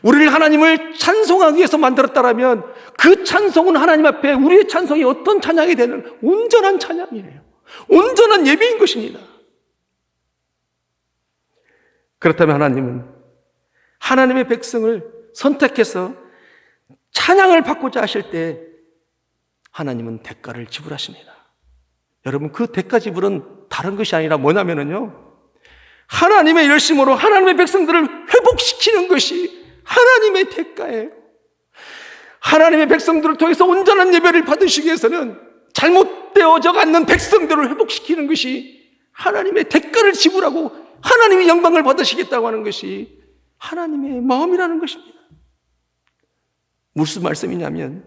우리를 하나님을 찬송하기 위해서 만들었다라면 그 찬송은 하나님 앞에 우리의 찬송이 어떤 찬양이 되는 온전한 찬양이에요. 온전한 예배인 것입니다. 그렇다면 하나님은 하나님의 백성을 선택해서 찬양을 받고자 하실 때 하나님은 대가를 지불하십니다. 여러분, 그 대가 지불은 다른 것이 아니라 뭐냐면요, 하나님의 열심으로 하나님의 백성들을 회복시키는 것이 하나님의 대가예요. 하나님의 백성들을 통해서 온전한 예배를 받으시기 위해서는 잘못되어져 않는 백성들을 회복시키는 것이 하나님의 대가를 지불하고 하나님의 영광을 받으시겠다고 하는 것이 하나님의 마음이라는 것입니다. 무슨 말씀이냐면,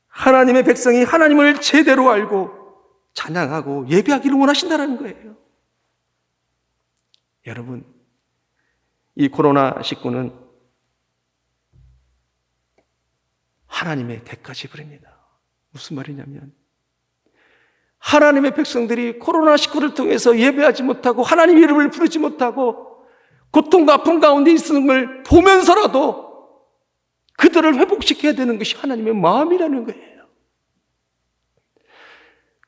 하나님의 백성이 하나님을 제대로 알고 찬양하고 예배하기를 원하신다는 거예요. 여러분, 이 코로나19는 하나님의 대가 지불입니다. 무슨 말이냐면, 하나님의 백성들이 코로나19를 통해서 예배하지 못하고 하나님 이름을 부르지 못하고 고통과 아픔 가운데 있는 걸 보면서라도 그들을 회복시켜야 되는 것이 하나님의 마음이라는 거예요.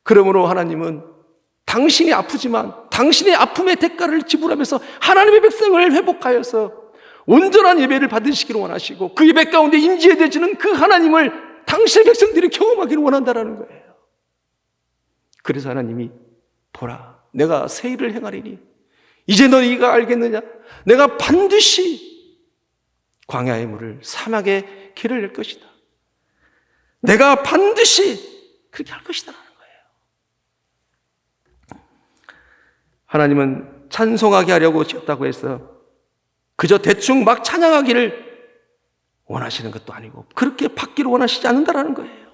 그러므로 하나님은 당신이 아프지만 당신의 아픔의 대가를 지불하면서 하나님의 백성을 회복하여서 온전한 예배를 받으시기를 원하시고, 그 예배 가운데 임재되지는 그 하나님을 당신의 백성들이 경험하기를 원한다는 거예요. 그래서 하나님이, 보라, 내가 새 일을 행하리니 이제 너희가 알겠느냐? 내가 반드시 광야의 물을 사막에 길을 낼 것이다. 내가 반드시 그렇게 할 것이다 라는 거예요. 하나님은 찬송하게 하려고 지었다고 해서 그저 대충 막 찬양하기를 원하시는 것도 아니고 그렇게 받기를 원하시지 않는다라는 거예요.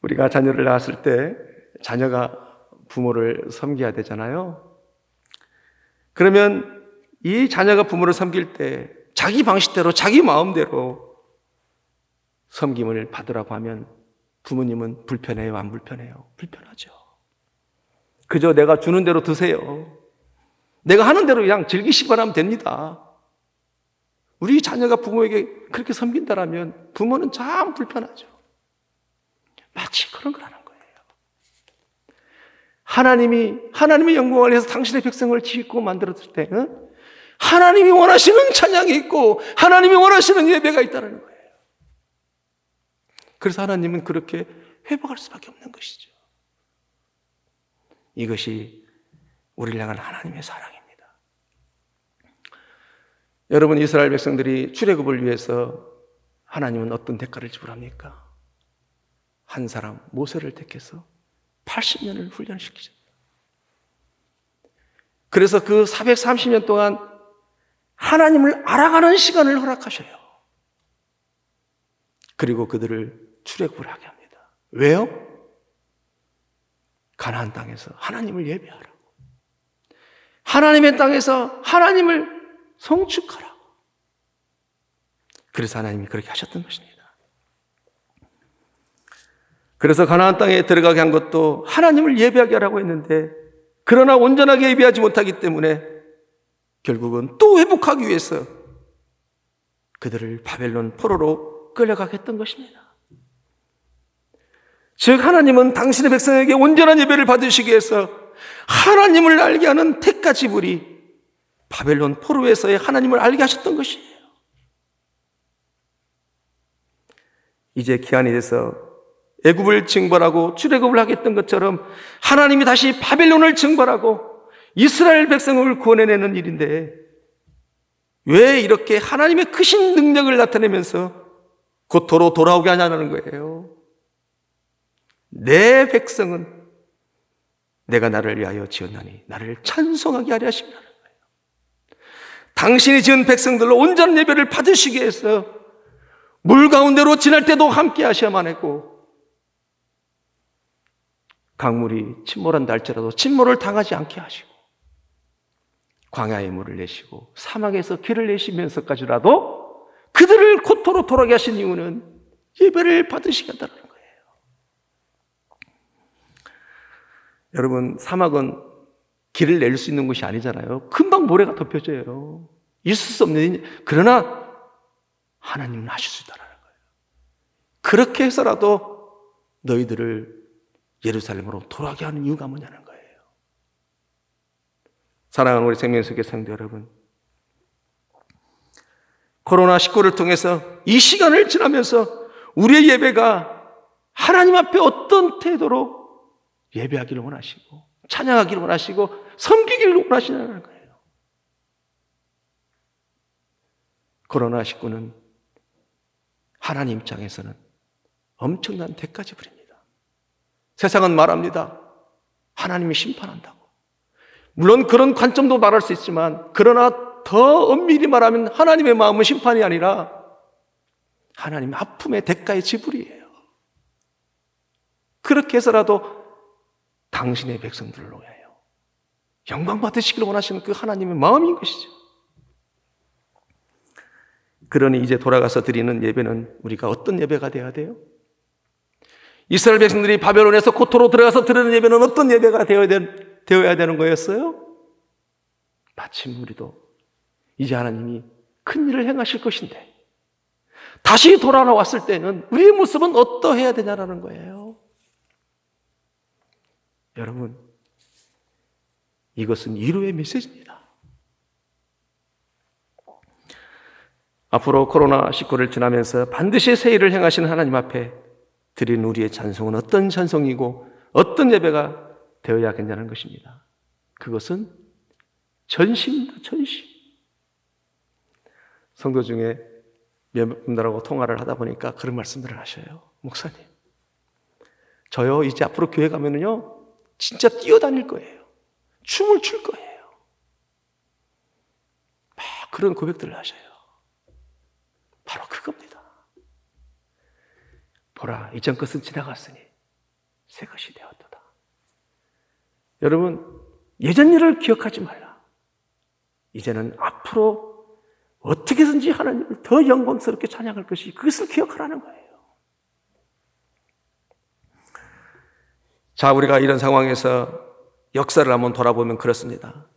우리가 자녀를 낳았을 때 자녀가 부모를 섬겨야 되잖아요. 그러면 이 자녀가 부모를 섬길 때 자기 방식대로 자기 마음대로 섬김을 받으라고 하면 부모님은 불편해요, 안 불편해요? 불편하죠. 그저 내가 주는 대로 드세요. 내가 하는 대로 그냥 즐기시기만 하면 됩니다. 우리 자녀가 부모에게 그렇게 섬긴다라면 부모는 참 불편하죠. 마치 그런 거라는 거예요. 하나님의 영광을 위해서 당신의 백성을 짓고 만들었을 때 하나님이 원하시는 찬양이 있고 하나님이 원하시는 예배가 있다는 거예요. 그래서 하나님은 그렇게 회복할 수밖에 없는 것이죠. 이것이 우리를 향한 하나님의 사랑입니다. 여러분, 이스라엘 백성들이 출애굽을 위해서 하나님은 어떤 대가를 지불합니까? 한 사람 모세를 택해서 80년을 훈련시키셨어요. 그래서 그 430년 동안 하나님을 알아가는 시간을 허락하셔요. 그리고 그들을 출애굽을 하게 합니다. 왜요? 가나안 땅에서 하나님을 예배하라고, 하나님의 땅에서 하나님을 성축하라고. 그래서 하나님이 그렇게 하셨던 것입니다. 그래서 가나안 땅에 들어가게 한 것도 하나님을 예배하게 하라고 했는데, 그러나 온전하게 예배하지 못하기 때문에 결국은 또 회복하기 위해서 그들을 바벨론 포로로 끌려가게 했던 것입니다. 즉, 하나님은 당신의 백성에게 온전한 예배를 받으시기 위해서 하나님을 알게 하는 택가 지불이 바벨론 포로에서의 하나님을 알게 하셨던 것이에요. 이제 기한이 돼서 애굽을 징벌하고 출애굽을 하겠던 것처럼 하나님이 다시 바벨론을 징벌하고 이스라엘 백성을 구원해내는 일인데, 왜 이렇게 하나님의 크신 능력을 나타내면서 곧 돌아오게 하냐는 거예요. 내 백성은 내가 나를 위하여 지었나니 나를 찬송하게 하려 하십니다. 당신이 지은 백성들로 온전한 예배를 받으시기 위해서 물 가운데로 지날 때도 함께 하셔야만 했고, 강물이 침몰한다 할지라도 침몰을 당하지 않게 하시고, 광야의 물을 내시고 사막에서 길을 내시면서까지라도 그들을 고토로 돌아게 하신 이유는 예배를 받으시겠다는 거예요. 여러분, 사막은 길을 낼 수 있는 곳이 아니잖아요. 금방 모래가 덮여져요. 있을 수 없는 일. 그러나 하나님은 하실 수 있다는 거예요. 그렇게 해서라도 너희들을 예루살렘으로 돌아가게 하는 이유가 뭐냐는 거예요. 사랑하는 우리 생명수교 성도 여러분, 코로나19를 통해서 이 시간을 지나면서 우리의 예배가 하나님 앞에 어떤 태도로 예배하기를 원하시고 찬양하기를 원하시고 섬기기를 원하시는 거예요. 코로나19는 하나님 입장에서는 엄청난 대가 지불입니다. 세상은 말합니다. 하나님이 심판한다고. 물론 그런 관점도 말할 수 있지만, 그러나 더 엄밀히 말하면 하나님의 마음은 심판이 아니라 하나님의 아픔의 대가의 지불이에요. 그렇게 해서라도 당신의 백성들을 위하여 영광 받으시기를 원하시는 그 하나님의 마음인 것이죠. 그러니 이제 돌아가서 드리는 예배는 우리가 어떤 예배가 되어야 돼요? 이스라엘 백성들이 바벨론에서 고토로 들어가서 드리는 예배는 어떤 예배가 되어야 되는 거였어요? 마침 우리도 이제 하나님이 큰 일을 행하실 것인데 다시 돌아왔을 때는 우리의 모습은 어떠해야 되냐라는 거예요. 여러분, 이것은 위로의 메시지입니다. 앞으로 코로나19를 지나면서 반드시 새 일을 행하시는 하나님 앞에 드리는 우리의 찬송은 어떤 찬송이고 어떤 예배가 되어야겠냐는 것입니다. 그것은 전심입니다. 전심. 성도 중에 몇 분들하고 통화를 하다 보니까 그런 말씀들을 하셔요. 목사님, 저요 이제 앞으로 교회 가면은요 진짜 뛰어다닐 거예요. 춤을 출 거예요. 막 그런 고백들을 하셔요. 바로 그겁니다. 보라, 이전 것은 지나갔으니 새 것이 되었도다. 여러분, 예전 일을 기억하지 말라. 이제는 앞으로 어떻게든지 하나님을 더 영광스럽게 찬양할 것이, 그것을 기억하라는 거예요. 자, 우리가 이런 상황에서 역사를 한번 돌아보면 그렇습니다.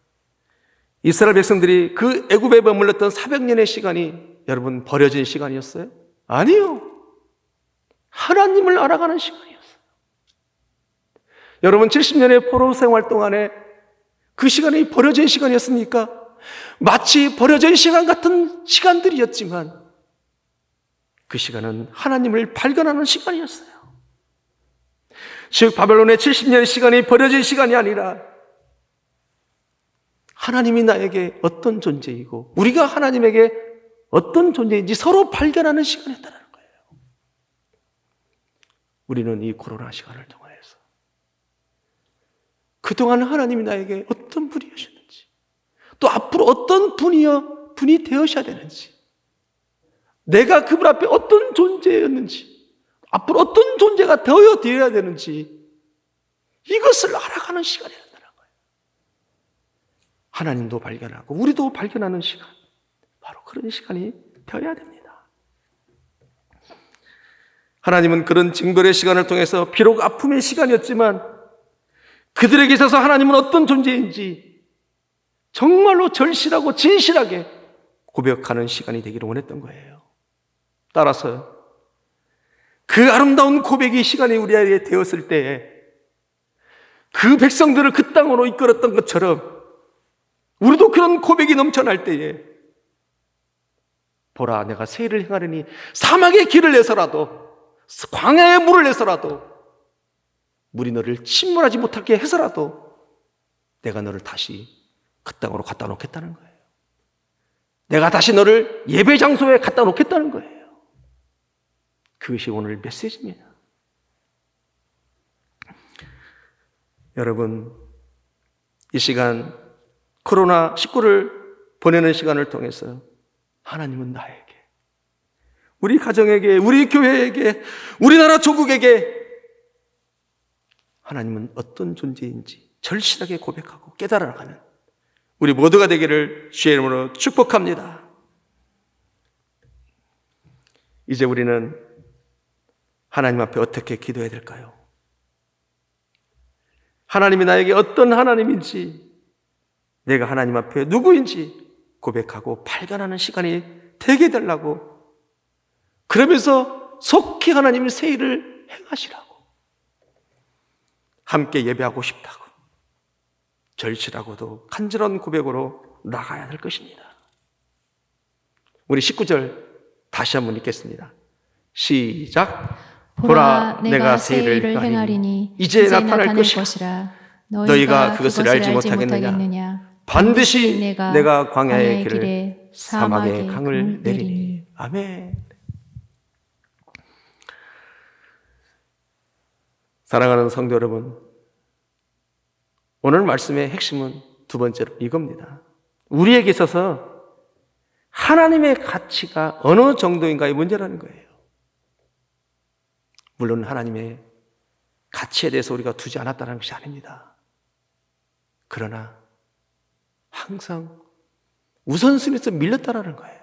이스라엘 백성들이 그 애굽에 머물렀던 400년의 시간이 여러분 버려진 시간이었어요? 아니요. 하나님을 알아가는 시간이었어요. 여러분 70년의 포로 생활 동안에 그 시간이 버려진 시간이었습니까? 마치 버려진 시간 같은 시간들이었지만 그 시간은 하나님을 발견하는 시간이었어요. 즉 바벨론의 70년의 시간이 버려진 시간이 아니라 하나님이 나에게 어떤 존재이고 우리가 하나님에게 어떤 존재인지 서로 발견하는 시간이었다는 거예요. 우리는 이 코로나 시간을 통해서 그동안 하나님이 나에게 어떤 분이셨는지, 또 앞으로 어떤 분이 되어셔야 되는지, 내가 그분 앞에 어떤 존재였는지, 앞으로 어떤 존재가 되어야 되는지, 이것을 알아가는 시간이란다는 거예요. 하나님도 발견하고 우리도 발견하는 시간, 바로 그런 시간이 되어야 됩니다. 하나님은 그런 징벌의 시간을 통해서 비록 아픔의 시간이었지만 그들에게 있어서 하나님은 어떤 존재인지 정말로 절실하고 진실하게 고백하는 시간이 되기를 원했던 거예요. 따라서 그 아름다운 고백의 시간이 우리에게 되었을 때에 그 백성들을 그 땅으로 이끌었던 것처럼 우리도 그런 고백이 넘쳐날 때에 보라, 내가 새 일을 행하려니 사막의 길을 내서라도 광야의 물을 내서라도 물이 너를 침몰하지 못하게 해서라도 내가 너를 다시 그 땅으로 갖다 놓겠다는 거예요. 내가 다시 너를 예배 장소에 갖다 놓겠다는 거예요. 그것이 오늘 메시지입니다. 여러분, 이 시간 코로나19를 보내는 시간을 통해서 하나님은 나에게, 우리 가정에게, 우리 교회에게, 우리나라 조국에게 하나님은 어떤 존재인지 절실하게 고백하고 깨달아가는 우리 모두가 되기를 주의 이름으로 축복합니다. 이제 우리는 하나님 앞에 어떻게 기도해야 될까요? 하나님이 나에게 어떤 하나님인지, 내가 하나님 앞에 누구인지 고백하고 발견하는 시간이 되게 되려고, 그러면서 속히 하나님의 새 일을 행하시라고, 함께 예배하고 싶다고 절실하고도 간절한 고백으로 나가야 될 것입니다. 우리 19절 다시 한번 읽겠습니다. 시작. 보라, 내가 새 일을 행하리니 이제 나타날 것이라. 너희가 그것을 알지 못하겠느냐. 반드시 내가 광야의 길에 사막의 강을 내리니. 아멘. 사랑하는 성도 여러분, 오늘 말씀의 핵심은 두 번째로 이겁니다. 우리에게 있어서 하나님의 가치가 어느 정도인가의 문제라는 거예요. 물론 하나님의 가치에 대해서 우리가 두지 않았다는 것이 아닙니다. 그러나 항상 우선순위에서 밀렸다라는 거예요.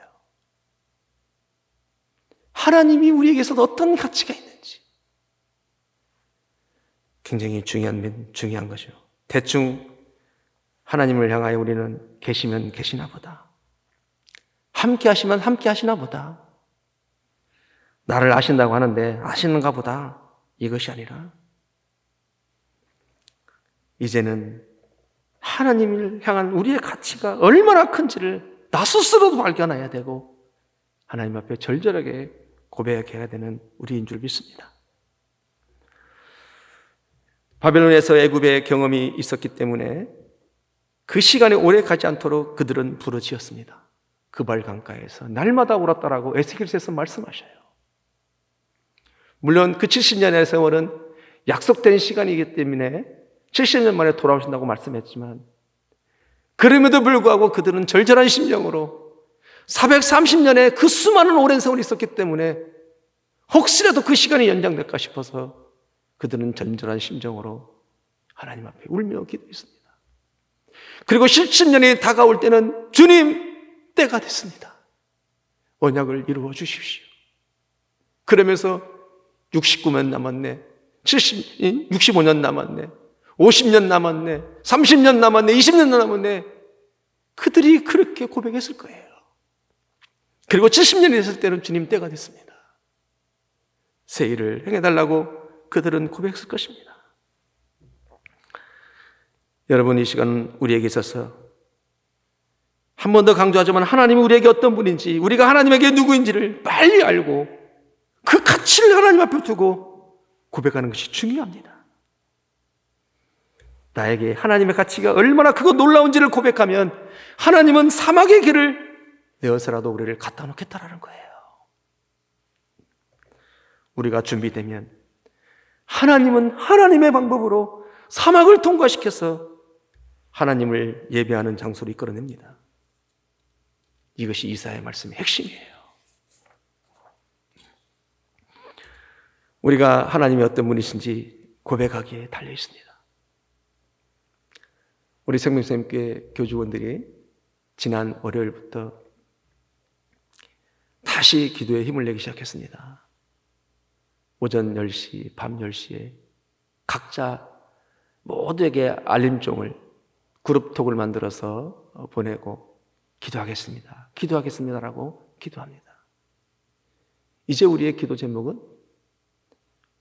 하나님이 우리에게서 어떤 가치가 있는지 굉장히 중요한 거죠. 대충 하나님을 향하여 우리는 계시면 계시나 보다, 함께 하시면 함께 하시나 보다, 나를 아신다고 하는데 아시는가 보다, 이것이 아니라 이제는 하나님을 향한 우리의 가치가 얼마나 큰지를 나 스스로도 발견해야 되고 하나님 앞에 절절하게 고백해야 되는 우리인 줄 믿습니다. 바벨론에서 애굽의 경험이 있었기 때문에 그 시간이 오래 가지 않도록 그들은 부르짖었습니다. 그발 강가에서 날마다 울었다라고 에스겔서에서 말씀하셔요. 물론 그 70년의 세월은 약속된 시간이기 때문에 70년 만에 돌아오신다고 말씀했지만, 그럼에도 불구하고 그들은 절절한 심정으로 430년의 그 수많은 오랜 세월이 있었기 때문에 혹시라도 그 시간이 연장될까 싶어서 그들은 절절한 심정으로 하나님 앞에 울며 기도했습니다. 그리고 70년이 다가올 때는 주님, 때가 됐습니다. 언약을 이루어 주십시오. 그러면서 69년 남았네, 65년 남았네, 50년 남았네, 30년 남았네, 20년 남았네. 그들이 그렇게 고백했을 거예요. 그리고 70년이 됐을 때는 주님, 때가 됐습니다. 새 일을 행해달라고 그들은 고백했을 것입니다. 여러분, 이 시간은 우리에게 있어서 한 번 더 강조하지만 하나님이 우리에게 어떤 분인지, 우리가 하나님에게 누구인지를 빨리 알고 그 가치를 하나님 앞에 두고 고백하는 것이 중요합니다. 나에게 하나님의 가치가 얼마나 크고 놀라운지를 고백하면 하나님은 사막의 길을 내어서라도 우리를 갖다 놓겠다라는 거예요. 우리가 준비되면 하나님은 하나님의 방법으로 사막을 통과시켜서 하나님을 예배하는 장소로 이끌어냅니다. 이것이 이사야의 말씀의 핵심이에요. 우리가 하나님이 어떤 분이신지 고백하기에 달려 있습니다. 우리 생명샘교회 교직원들이 지난 월요일부터 다시 기도에 힘을 내기 시작했습니다. 오전 10시, 밤 10시에 각자 모두에게 알림종을, 그룹톡을 만들어서 보내고 기도하겠습니다. 기도하겠습니다라고 기도합니다. 이제 우리의 기도 제목은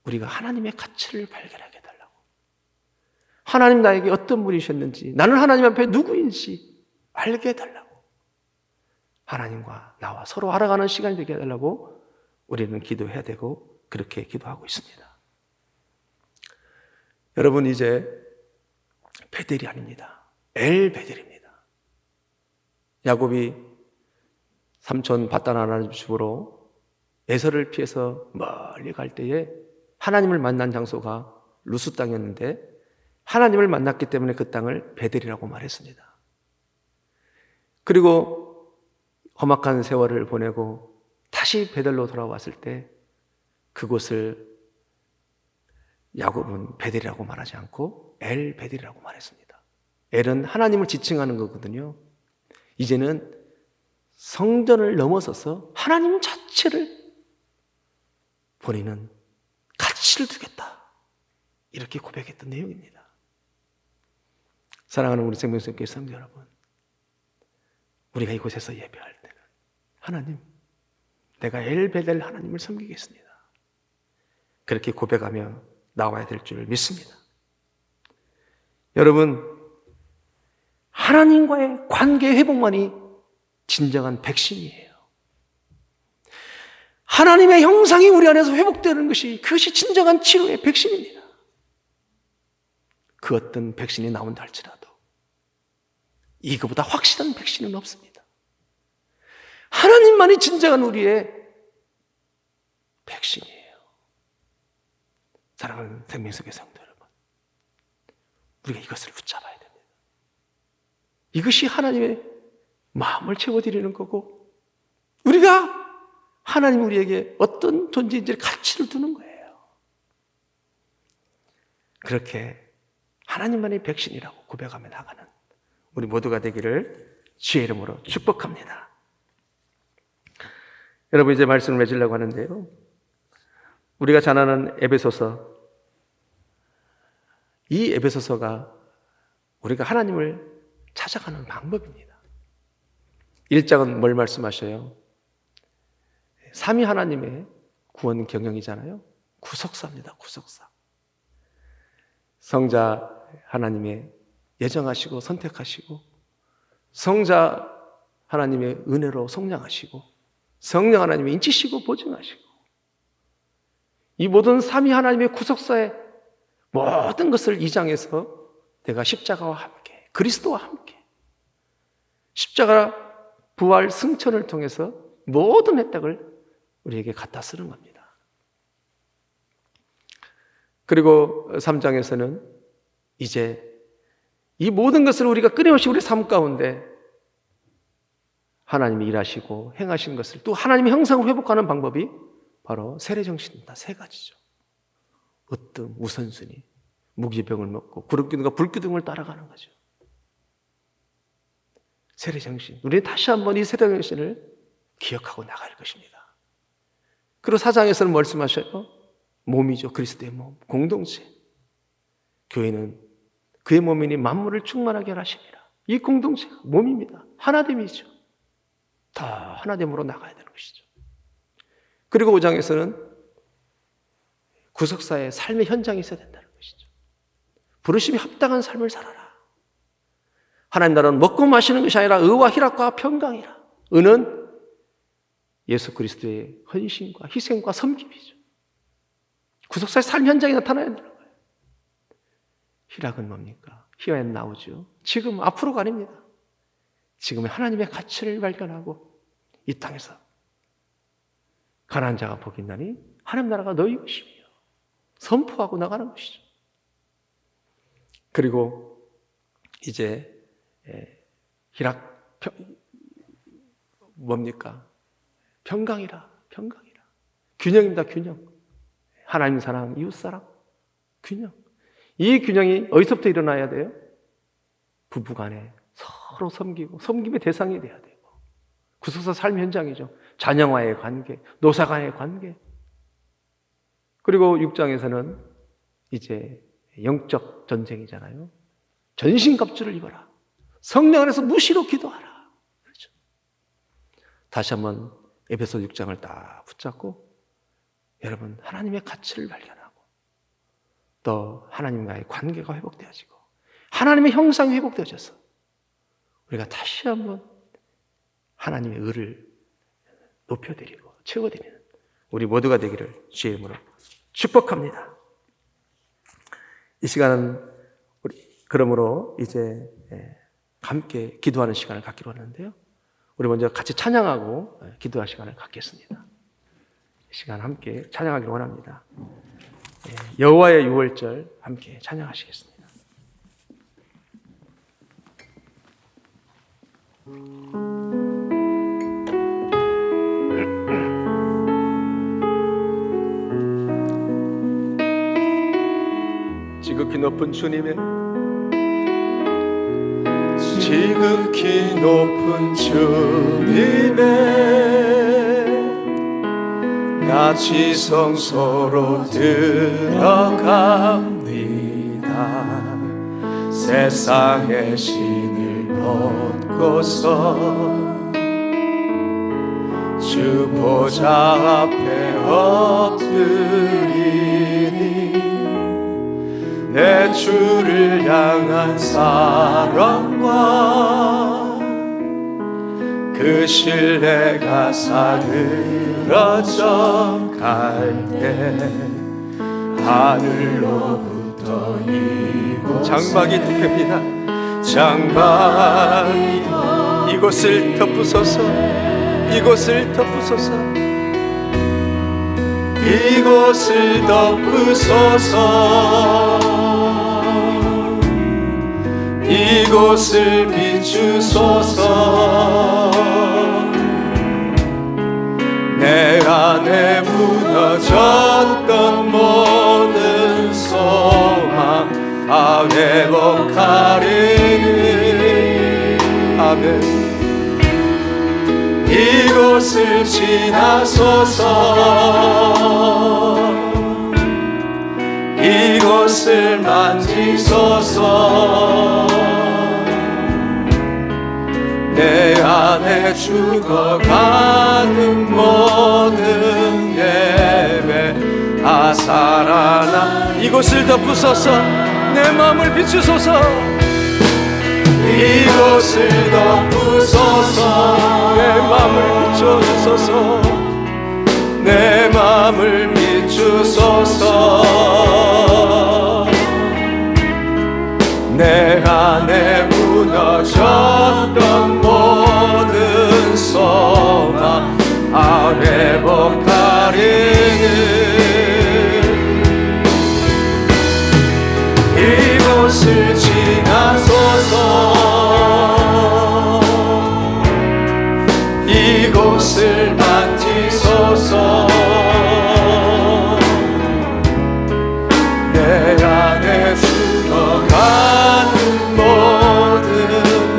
우리가 하나님의 가치를 발견하게 해달라고, 하나님 나에게 어떤 분이셨는지, 나는 하나님 앞에 누구인지 알게 해달라고, 하나님과 나와 서로 알아가는 시간이 되게 해달라고 우리는 기도해야 되고 그렇게 기도하고 있습니다. 여러분, 이제 베델이 아닙니다. 엘베델입니다. 야곱이 삼촌 밧단 하나님 집으로 에서를 피해서 멀리 갈 때에 하나님을 만난 장소가 루스 땅이었는데 하나님을 만났기 때문에 그 땅을 베델이라고 말했습니다. 그리고 험악한 세월을 보내고 다시 베델로 돌아왔을 때 그곳을 야곱은 베델이라고 말하지 않고 엘베델이라고 말했습니다. 엘은 하나님을 지칭하는 거거든요. 이제는 성전을 넘어서서 하나님 자체를 본인은 가치를 두겠다, 이렇게 고백했던 내용입니다. 사랑하는 우리 생명성교회 성도 여러분, 우리가 이곳에서 예배할 때는 하나님, 내가 엘베델 하나님을 섬기겠습니다. 그렇게 고백하며 나와야 될 줄 믿습니다. 여러분, 하나님과의 관계 회복만이 진정한 백신이에요. 하나님의 형상이 우리 안에서 회복되는 그것이 진정한 치료의 백신입니다. 그 어떤 백신이 나온다 할지라도 이거보다 확실한 백신은 없습니다. 하나님만이 진정한 우리의 백신이에요. 사랑하는 생명석의 성도 여러분, 우리가 이것을 붙잡아야 됩니다. 이것이 하나님의 마음을 채워드리는 거고, 우리가 하나님 우리에게 어떤 존재인지 가치를 두는 거예요. 그렇게 하나님만의 백신이라고 고백하며 나가는 우리 모두가 되기를 주의 이름으로 축복합니다. 여러분, 이제 말씀을 맺으려고 하는데요, 우리가 잘 아는 에베소서, 이 에베소서가 우리가 하나님을 찾아가는 방법입니다. 1장은 뭘 말씀하셔요? 삼위 하나님의 구원 경영이잖아요. 구속사입니다. 구속사. 성자 하나님의 예정하시고 선택하시고, 성자 하나님의 은혜로 속량하시고, 성령 하나님의 인치시고 보증하시고, 이 모든 삼위 하나님의 구속사의 모든 것을 2장에서 내가 십자가와 함께, 그리스도와 함께, 십자가 부활 승천을 통해서 모든 혜택을 우리에게 갖다 쓰는 겁니다. 그리고 3장에서는 이제 이 모든 것을 우리가 끊임없이 우리 삶 가운데 하나님이 일하시고 행하신 것을, 또 하나님의 형상을 회복하는 방법이 바로 세례정신입니다. 세 가지죠. 으뜸, 우선순위, 무기병을 먹고 구름기둥과 불기둥을 따라가는 거죠. 세례정신, 우리는 다시 한번 이 세례정신을 기억하고 나갈 것입니다. 그리고 4장에서는 말씀하셔요. 몸이죠. 그리스도의 몸, 공동체. 교회는 그의 몸이니 만물을 충만하게 하심이라. 이 공동체가 몸입니다. 하나됨이죠. 더 하나됨으로 나가야 되는 것이죠. 그리고 5장에서는 구속사의 삶의 현장이 있어야 된다는 것이죠. 부르심이 합당한 삶을 살아라. 하나님 나라는 먹고 마시는 것이 아니라 의와 희락과 평강이라. 의는 예수 그리스도의 헌신과 희생과 섬김이죠. 구속사의 삶 현장에 나타나야 되는 거예요. 희락은 뭡니까? 희화엔 나오죠. 지금 앞으로가 아닙니다. 지금의 하나님의 가치를 발견하고 이 땅에서 가난한 자가 복이 있나니 하나님 나라가 너희 것이며 선포하고 나가는 것이죠. 그리고 이제 희락 뭡니까? 평강이라. 균형입니다. 균형. 하나님 사랑, 이웃 사랑, 균형. 이 균형이 어디서부터 일어나야 돼요? 부부간에 서로 섬기고 섬김의 대상이 돼야 되고, 구속사 삶 현장이죠. 자녀와의 관계, 노사간의 관계. 그리고 6장에서는 이제 영적 전쟁이잖아요. 전신갑주를 입어라. 성령 안에서 무시로 기도하라. 그렇죠. 다시 한번 에베소 6장을 딱 붙잡고, 여러분 하나님의 가치를 발견하고, 또 하나님과의 관계가 회복되어지고, 하나님의 형상이 회복되어져서 우리가 다시 한번 하나님의 의를 높여드리고 채워드리는 우리 모두가 되기를 주의 이름으로 축복합니다. 이 시간은 우리 그러므로 이제 함께 기도하는 시간을 갖기로 하는데요, 우리 먼저 같이 찬양하고 기도할 시간을 갖겠습니다. 이 시간 함께 찬양하기를 원합니다. 여호와의 유월절 함께 찬양하시겠습니다. 지극히 높은 주님의, 지극히 높은 주님의 같이 성소로 들어갑니다. 세상의 신을 벗고서 주 보좌 앞에 엎드리니 내 주를 향한 사랑과 그 신뢰가 사그러져 갈 때 하늘로부터 장막이 덮입니다. 장막이 이곳을 덮으소서, 이곳을 덮으소서, 이곳을 덮으소서, 이곳을 비추소서. 내 안에 무너졌던 모든 소망 다 회복하리니. 아멘. 이곳을 지나소서, 이곳을 만지소서. 내 안에 죽어가는 모든 예배 다 살아나. 이곳을 덮으소서, 내 마음을 비추소서. 이곳을 덮으소서, 내 마음을 비춰주소서, 내 마음을 비추소서. 내 안에 무너졌던 모든 소망 다 회복하리니. 이곳을 지나소서, 이곳을 만지소서. 내 안에 죽어가는 모든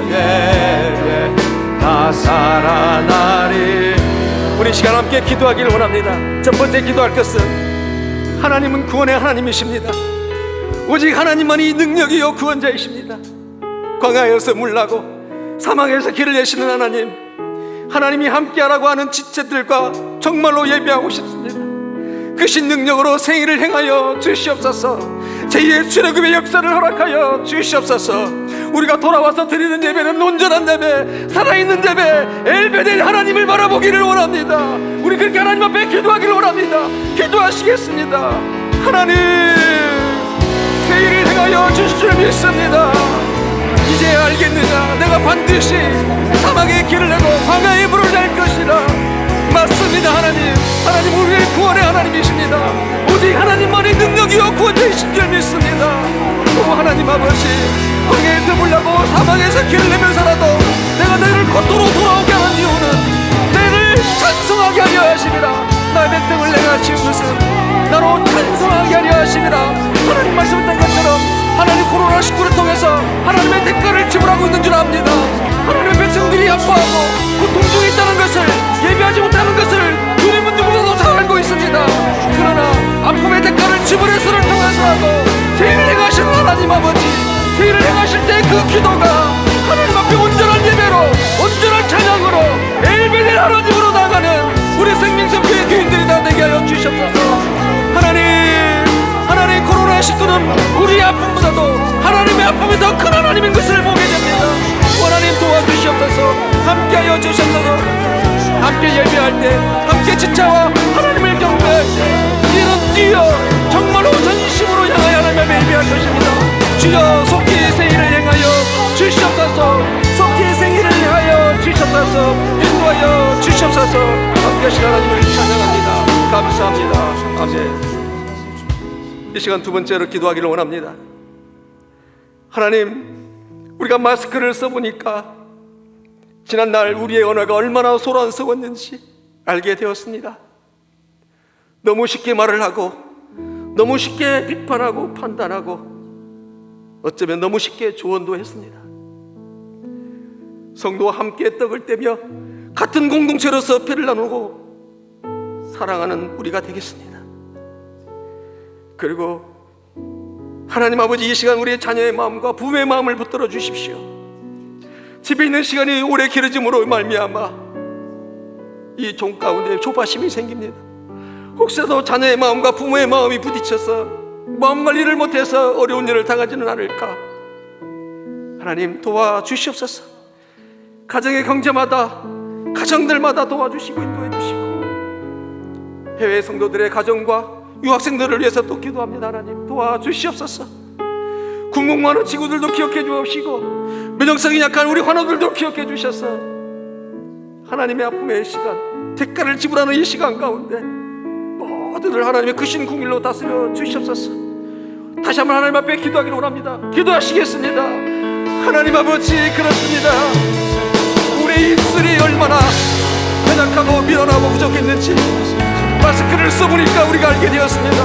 예배 다 살아나리. 우리 시간 함께 기도하기를 원합니다. 첫 번째 기도할 것은 하나님은 구원의 하나님이십니다. 오직 하나님만이 능력이요 구원자이십니다. 광야에서 물나고 사막에서 길을 내시는 하나님, 하나님이 함께하라고 하는 지체들과 정말로 예배하고 싶습니다. 그 신능력으로 생일을 행하여 주시옵소서. 제2의 출애굽의 역사를 허락하여 주시옵소서. 우리가 돌아와서 드리는 예배는 온전한 예배, 살아있는 예배, 엘베델 하나님을 바라보기를 원합니다. 우리 그렇게 하나님 앞에 기도하기를 원합니다. 기도하시겠습니다. 하나님, 세일을 행하여 주실 줄 믿습니다. 이제 알겠느냐? 내가 반드시 사막의 길을 내고 광야의 물을 낼 것이라. 맞습니다. 하나님, 하나님 우리의 구원의 하나님이십니다. 오직 하나님만이 능력이요 구원자이신 줄 믿습니다. 오 하나님 아버지, 광야에서 물려고 사막에서 길을 내면서라도 내가 너희를 겉으로 돌아오게 하는 이유는 너희를 찬송하게 하려 하심이라. 나의 백성을 내가 지은 것은 나로 찬송하게 하려 하심이라. 하나님 말씀했던 것처럼 하나님 코로나19를 통해서 하나님의 대가를 지불하고 있는 줄 압니다. 하나님의 백성들이 아파하고 고통 중에 있다는 것을, 예비하지 못하는 것을 주님은 누구보다도 잘 알고 있습니다. 그러나 아픔의 대가를 지불해서를 통해서라도 세일을 행하시는 하나님 아버지, 세일을 행하실 때 그 기도가 하나님 앞에 온전한 예배로, 온전한 찬양으로, 엘베델 하나님으로 나가는 우리 생명샘교회 교인들이 다 되게 하여 주시옵소서. 하나님 코로나19는 우리의 아픔보다도 하나님의 아픔이 더 큰 하나님인 것을 보게 됩니다. 하나님 도와주시옵소서. 함께하여 주시옵소서. 함께 예배할 때, 함께 지체와 하나님을 경배할 때 이는 뛰어 정말로 전심으로 향하여 하나님 앞에 예배할 것입니다. 주여 속히 생일을 행하여 주시옵소서. 속히 생일을 행하여 주시옵소서. 인도하여 주시옵소서. 함께 하신 하나님을 찬양합니다. 감사합니다. 아멘. 이 시간 두 번째로 기도하기를 원합니다. 하나님, 우리가 마스크를 써보니까 지난날 우리의 언어가 얼마나 소란스러웠는지 알게 되었습니다. 너무 쉽게 말을 하고, 너무 쉽게 비판하고 판단하고, 어쩌면 너무 쉽게 조언도 했습니다. 성도와 함께 떡을 떼며 같은 공동체로서 배를 나누고 사랑하는 우리가 되겠습니다. 그리고 하나님 아버지, 이 시간 우리의 자녀의 마음과 부모의 마음을 붙들어 주십시오. 집에 있는 시간이 오래 길어짐으로 말미암아 이 종 가운데 조바심이 생깁니다. 혹시라도 자녀의 마음과 부모의 마음이 부딪혀서 마음 관리를 못해서 어려운 일을 당하지는 않을까. 하나님 도와주시옵소서. 가정의 경제마다, 가정들마다 도와주시고 인도해 주시고, 해외 성도들의 가정과 유학생들을 위해서 또 기도합니다. 하나님 도와주시옵소서. 군복무하는 친구들도 기억해 주옵시고, 면역성이 약한 우리 환우들도 기억해 주셔서 하나님의 아픔의 시간, 대가를 지불하는 이 시간 가운데 모두들 하나님의 크신 궁일로 다스려 주시옵소서. 다시 한번 하나님 앞에 기도하기를 원합니다. 기도하시겠습니다. 하나님 아버지, 그렇습니다. 우리의 입술이 얼마나 연약하고 미련하고 부족했는지 마스크를 써보니까 우리가 알게 되었습니다.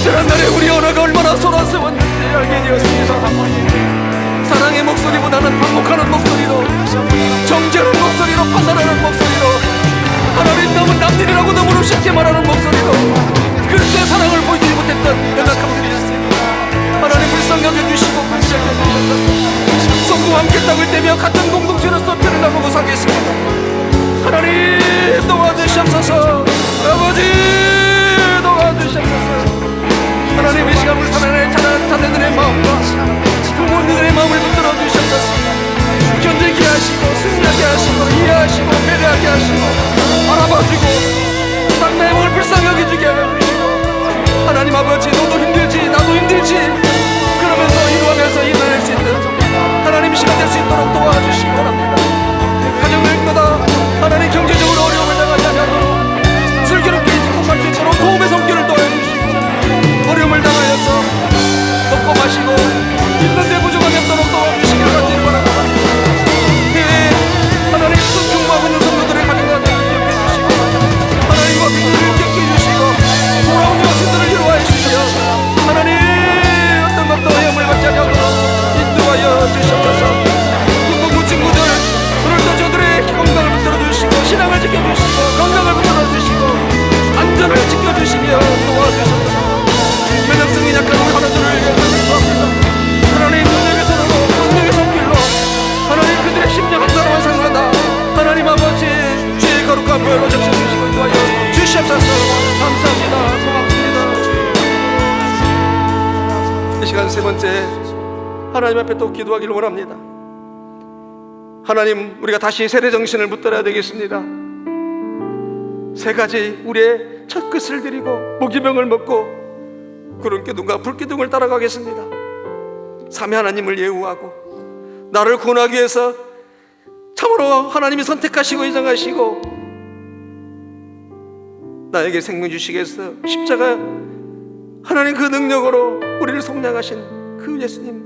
지난날에 우리 언어가 얼마나 소란스러웠는지 알게 되었습니다. 사랑의 목소리보다는 반복하는 목소리로, 정죄하는 목소리로, 판단하는 목소리로, 하나님 너무 남일이라고 너무 쉽게 말하는 목소리로 그리스도의 사랑을 보여주지 못했던 연약함들이었습니다. 하나님 불쌍히 여겨주시고 감시하게 해주셔서 성부와 함께 땅을 떼며 같은 공동체로서 편을 나누고 살겠습니다. 하나님 도와주시옵소서. 아버지 도와주시옵소서. 하나님 이 시간 우리 사랑하는 자녀들의 마음과 부모님들의 마음을 붙들어 주시옵소서. 견디게 하시고 승리하게 하시고 이해하시고 배려하게 하시고 알아봐주고 상대의 몸을 불쌍히 여겨주게 해주시고, 하나님 아버지 너도 힘들지 나도 힘들지 그러면서 이루어가면서 일어날 수 있는 하나님 시간 될 수 있도록 도와주시기 바랍니다. 가정들마다 하나님 경제적으로 어려움을 당하지 않도록 슬기롭게 행복할 수 있도록 도움의 손길을 도와주시고, 어려움을 당하여서 먹고 마시고 있는데 부족함이 없도록 도와주시기를 간절히 바랍니다. 하나님 순종하고 있는 성도들의 가정과 기억해 주시고, 하나님과 그들을 기억해 주시고, 돌아온 여신들을 이루하여 주시며, 하나님 어떤 것도 어려움을 받지 않도록 인도하여 주시옵소서. 군복무 친구들 오늘도 저들의 건강을 붙들어 주시고, 신앙을 지켜주시고, 건강을 붙들어 주시고, 안전을 지켜주시며 도와주셔서 면역성이 약한 우리 하나들을 위해서 기도합니다. 하나님 능력의 손으로, 능력의 손길로 하나님 그들의 심령 한 사람 한 사람마다 하나님 아버지 주의 거룩한 보혈로 적셔주시고 인도하여 주시옵소서. 감사합니다. 고맙습니다. 이 시간 세 번째, 하나님 앞에 또 기도하기를 원합니다. 하나님, 우리가 다시 세대 정신을 붙들어야 되겠습니다. 세 가지 우리의 첫 끝을 드리고 무기명을 먹고 구름 기둥과 불 기둥을 따라가겠습니다. 삼위 하나님을 예우하고 나를 구원하기 위해서 참으로 하나님이 선택하시고 예정하시고 나에게 생명 주시기 위해서 십자가 하나님 그 능력으로 우리를 속량하신 그 예수님,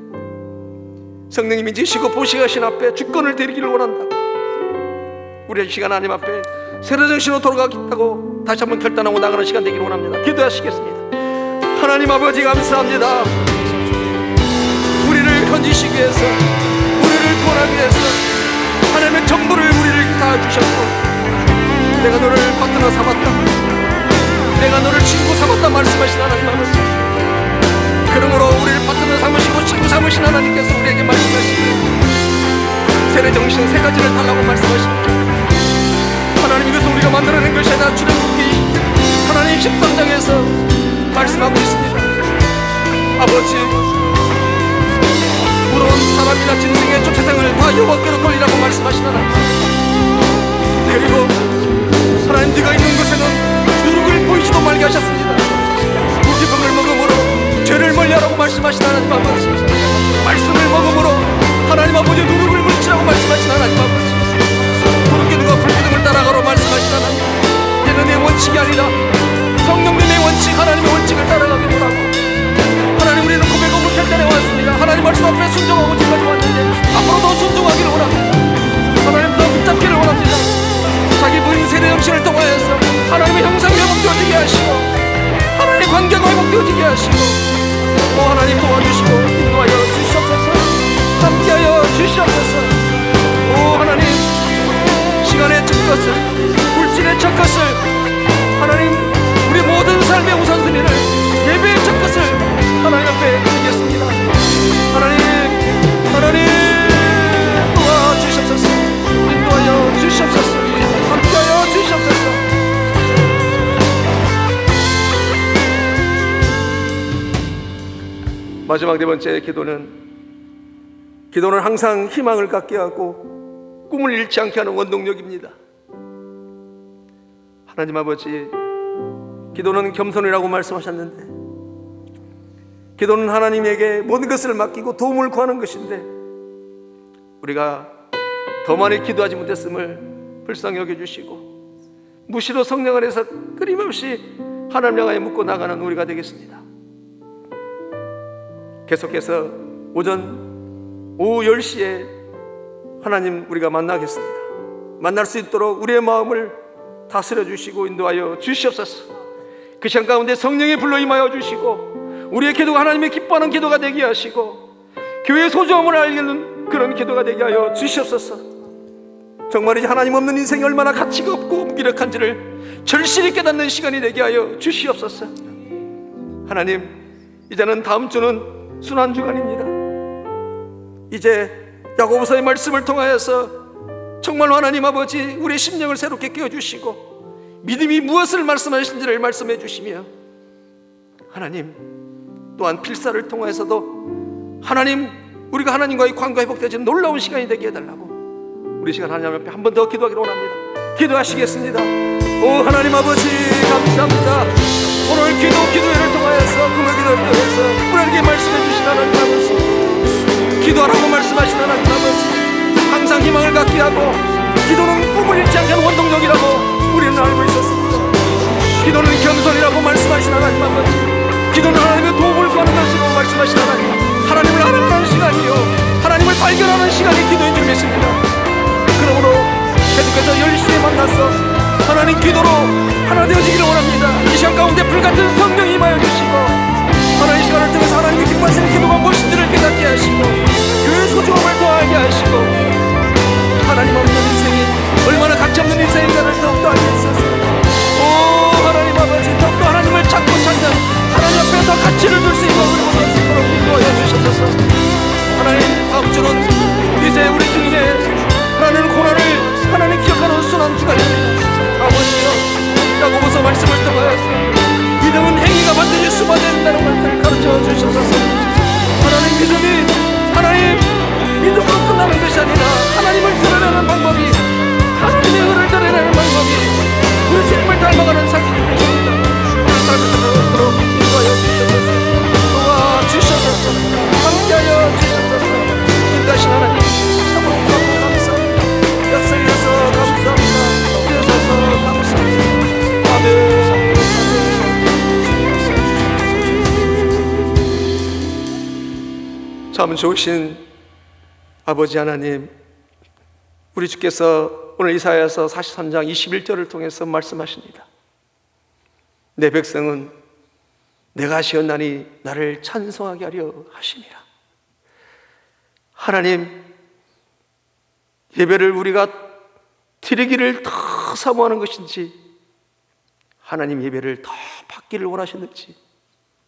성령님이 지시고 보시하신 앞에 주권을 드리기를 원한다고, 우리의 시간 하나님 앞에 세례정신으로 돌아가겠다고 다시 한번 결단하고 나가는 시간 되기를 원합니다. 기도하시겠습니다. 하나님 아버지 감사합니다. 우리를 건지시기 위해서, 우리를 구원하기 위해서 하나님의 전부를 우리를 다 주셨고, 내가 너를 파트너 삼았다, 내가 너를 친구 삼았다 말씀하신 하나님 아버지, 그러므로 우리를 파트너 삼으시고 친구 삼으신 하나님께서 우리에게 말씀하시고 세례정신 세 가지를 달라고 말씀하십니다. 하나님, 이것은 우리가 만들어낸 것이 아니라 출애굽기 하나님 13장에서 말씀하고 있습니다. 아버지, 물론 사람이나 짐승의 쫓아생을 다 여호와께로 돌리라고 말씀하신 하나님, 그리고 하나님 네가 있는 곳에는 누룩을 보이지도 말게 하셨습니다. 무기병을 먹음으로 죄를 멀리하라고 말씀하신 하나님 아버지, 말씀을 먹음으로 하나님 아버지 누룩을 물치라고 말씀하신 하나님 아버지, 구름기둥과 불기둥을 따라가라고 말씀하신 하나님, 이는 내 원칙이 아니라 성령님의 원칙, 하나님의 원칙을 따라가기로 하고, 하나님 우리는 고백하고 결단해 왔습니다. 하나님 말씀 앞에 순종하고 지금까지 왔는데 앞으로 더 순종하기를 원합니다. 하나님 더 붙잡기를 원합니다. 자기 부인 세대 정신을 통하여서 하나님의 형상이 회복되어지게 하시고, 하나님의 관계가 회복되어지게 하시고, 오 하나님 도와주시고 인도하여 주시옵소서. 함께하여 주시옵소서. 오 하나님, 시간의 첫 것을, 물질의 첫 것을, 하나님 우리 모든 삶의 우선순위를, 예배의 첫 것을 하나님 앞에 마지막 네 번째 기도는 항상 희망을 갖게 하고 꿈을 잃지 않게 하는 원동력입니다. 하나님 아버지, 기도는 겸손이라고 말씀하셨는데, 기도는 하나님에게 모든 것을 맡기고 도움을 구하는 것인데, 우리가 더 많이 기도하지 못했음을 불쌍히 여겨주시고 무시로 성령 안에서 끊임없이 하나님 향하여 묻고 나가는 우리가 되겠습니다. 계속해서 오후 10시에 하나님 우리가 만나겠습니다. 만날 수 있도록 우리의 마음을 다스려 주시고 인도하여 주시옵소서. 그 시간 가운데 성령의 불로 임하여 주시고 우리의 기도가 하나님의 기뻐하는 기도가 되게 하시고 교회의 소중함을 알리는 그런 기도가 되게 하여 주시옵소서. 정말이지 하나님 없는 인생이 얼마나 가치가 없고 무기력한지를 절실히 깨닫는 시간이 되게 하여 주시옵소서. 하나님, 이제는 다음 주는 순환주간입니다. 이제 야고보서의 말씀을 통하여서 정말로 하나님 아버지 우리의 심령을 새롭게 깨워주시고 믿음이 무엇을 말씀하신지를 말씀해 주시며, 하나님 또한 필사를 통하여서도 하나님 우리가 하나님과의 관계가 회복되어지는 놀라운 시간이 되게 해달라고 우리 시간 하나님 앞에 한 번 더 기도하기로 원합니다. 기도하시겠습니다. 오 하나님 아버지 감사합니다. 오늘 기도회를 통하여서 금요기도를 통해서 우리에게 말씀해 주신 하나님 아버지, 기도하라고 말씀하신 하나님 아버지, 항상 희망을 갖게 하고 기도는 꿈을 잃지 않게 하는 원동력이라고 우리는 알고 있었습니다. 기도는 겸손이라고 말씀하신 하나님 아버지, 기도는 하나님의 도움을 구하는 것으로 말씀하신 하나님을 알아가는 시간이요 하나님을 발견하는 시간이 기도인 줄 믿습니다. 그러므로 계속해서 10시에 만나서 하나님 기도로 하나 되어지기를 원합니다. 이 시간 가운데 불같은 성령이 임하여 주시고 하나님 시간을 통해서 하나님이 기뻐하시는 기도가 무엇인지를 깨닫게 하시고 그 소중함을 더하게 하시고 하나님 없는 인생이 얼마나 가치없는 인생인가를 더욱더 알게 하소서. 오 하나님 아버지, 더욱더 하나님을 찾고 찾는 하나님 앞에 더 가치를 둘 수 있는 우리 모두 할 수 있도록 인도하여 주셔서 하나님 다음 주는 이제 우리 중에 하나님 고난을 하나님 기억하는 순환 주간입니다. 아버지여, 야고보서 말씀을 통하여서 믿음은 행위가 반드시 수반해야 된다는 말씀을 가르쳐 주셔서 하나님 믿음으로 끝나는 것이 아니라 하나님을 드러내는 방법이, 하나님의 의를 드러내는 방법이 우리 주님을 닮아가는 삶이 되십니다. 오늘 삶을 살아가도록 인도하여 주셔서 도와주셔서 함께하여 주셔서 인도하신 하나님 참으로 감사합니다. 역사에서 감사합니다. 주셔서 감사합니다. 아멘. 참 좋으신 아버지 하나님, 우리 주께서 오늘 이사야서 43장 21절을 통해서 말씀하십니다. 내 백성은 내가 지었나니 나를 찬송하게 하려 하시니라. 하나님, 예배를 우리가 드리기를 더 사모하는 것인지 하나님 예배를 더 받기를 원하시는지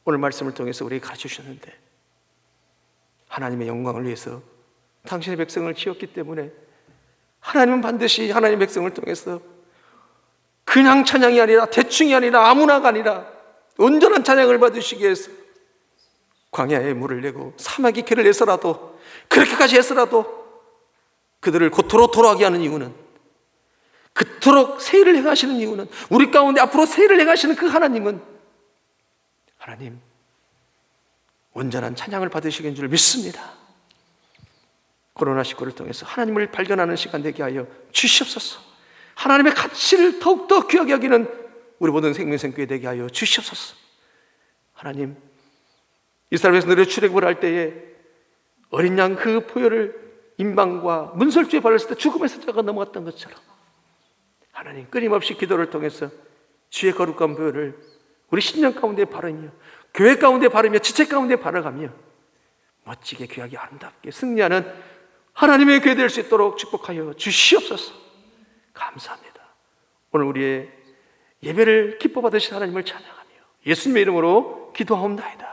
오늘 말씀을 통해서 우리에게 가르쳐 주셨는데, 하나님의 영광을 위해서 당신의 백성을 지었기 때문에 하나님은 반드시 하나님의 백성을 통해서 그냥 찬양이 아니라 대충이 아니라 아무나가 아니라 온전한 찬양을 받으시기 위해서 광야에 물을 내고 사막에 길을 내서라도 그렇게까지 해서라도 그들을 고토록 돌아가게 하는 이유는, 그토록 세일을 행하시는 이유는, 우리 가운데 앞으로 세일을 행하시는 그 하나님은 하나님 온전한 찬양을 받으시기인 줄 믿습니다. 코로나19를 통해서 하나님을 발견하는 시간 되게 하여 주시옵소서. 하나님의 가치를 더욱더 귀하게 여기는 우리 모든 생명생교회 되게 하여 주시옵소서. 하나님, 이스라엘에서 너를 출애굽을 할 때에 어린 양 그 포효를 임방과 문설주에 발랐을 때 죽음의 자가 넘어갔던 것처럼 하나님 끊임없이 기도를 통해서 주의 거룩한 보혈을 우리 신령 가운데 바르며 교회 가운데 바르며 지체 가운데 바라가며 멋지게 귀하게 아름답게 승리하는 하나님의 교회 될 수 있도록 축복하여 주시옵소서. 감사합니다. 오늘 우리의 예배를 기뻐 받으신 하나님을 찬양하며 예수님의 이름으로 기도하옵나이다.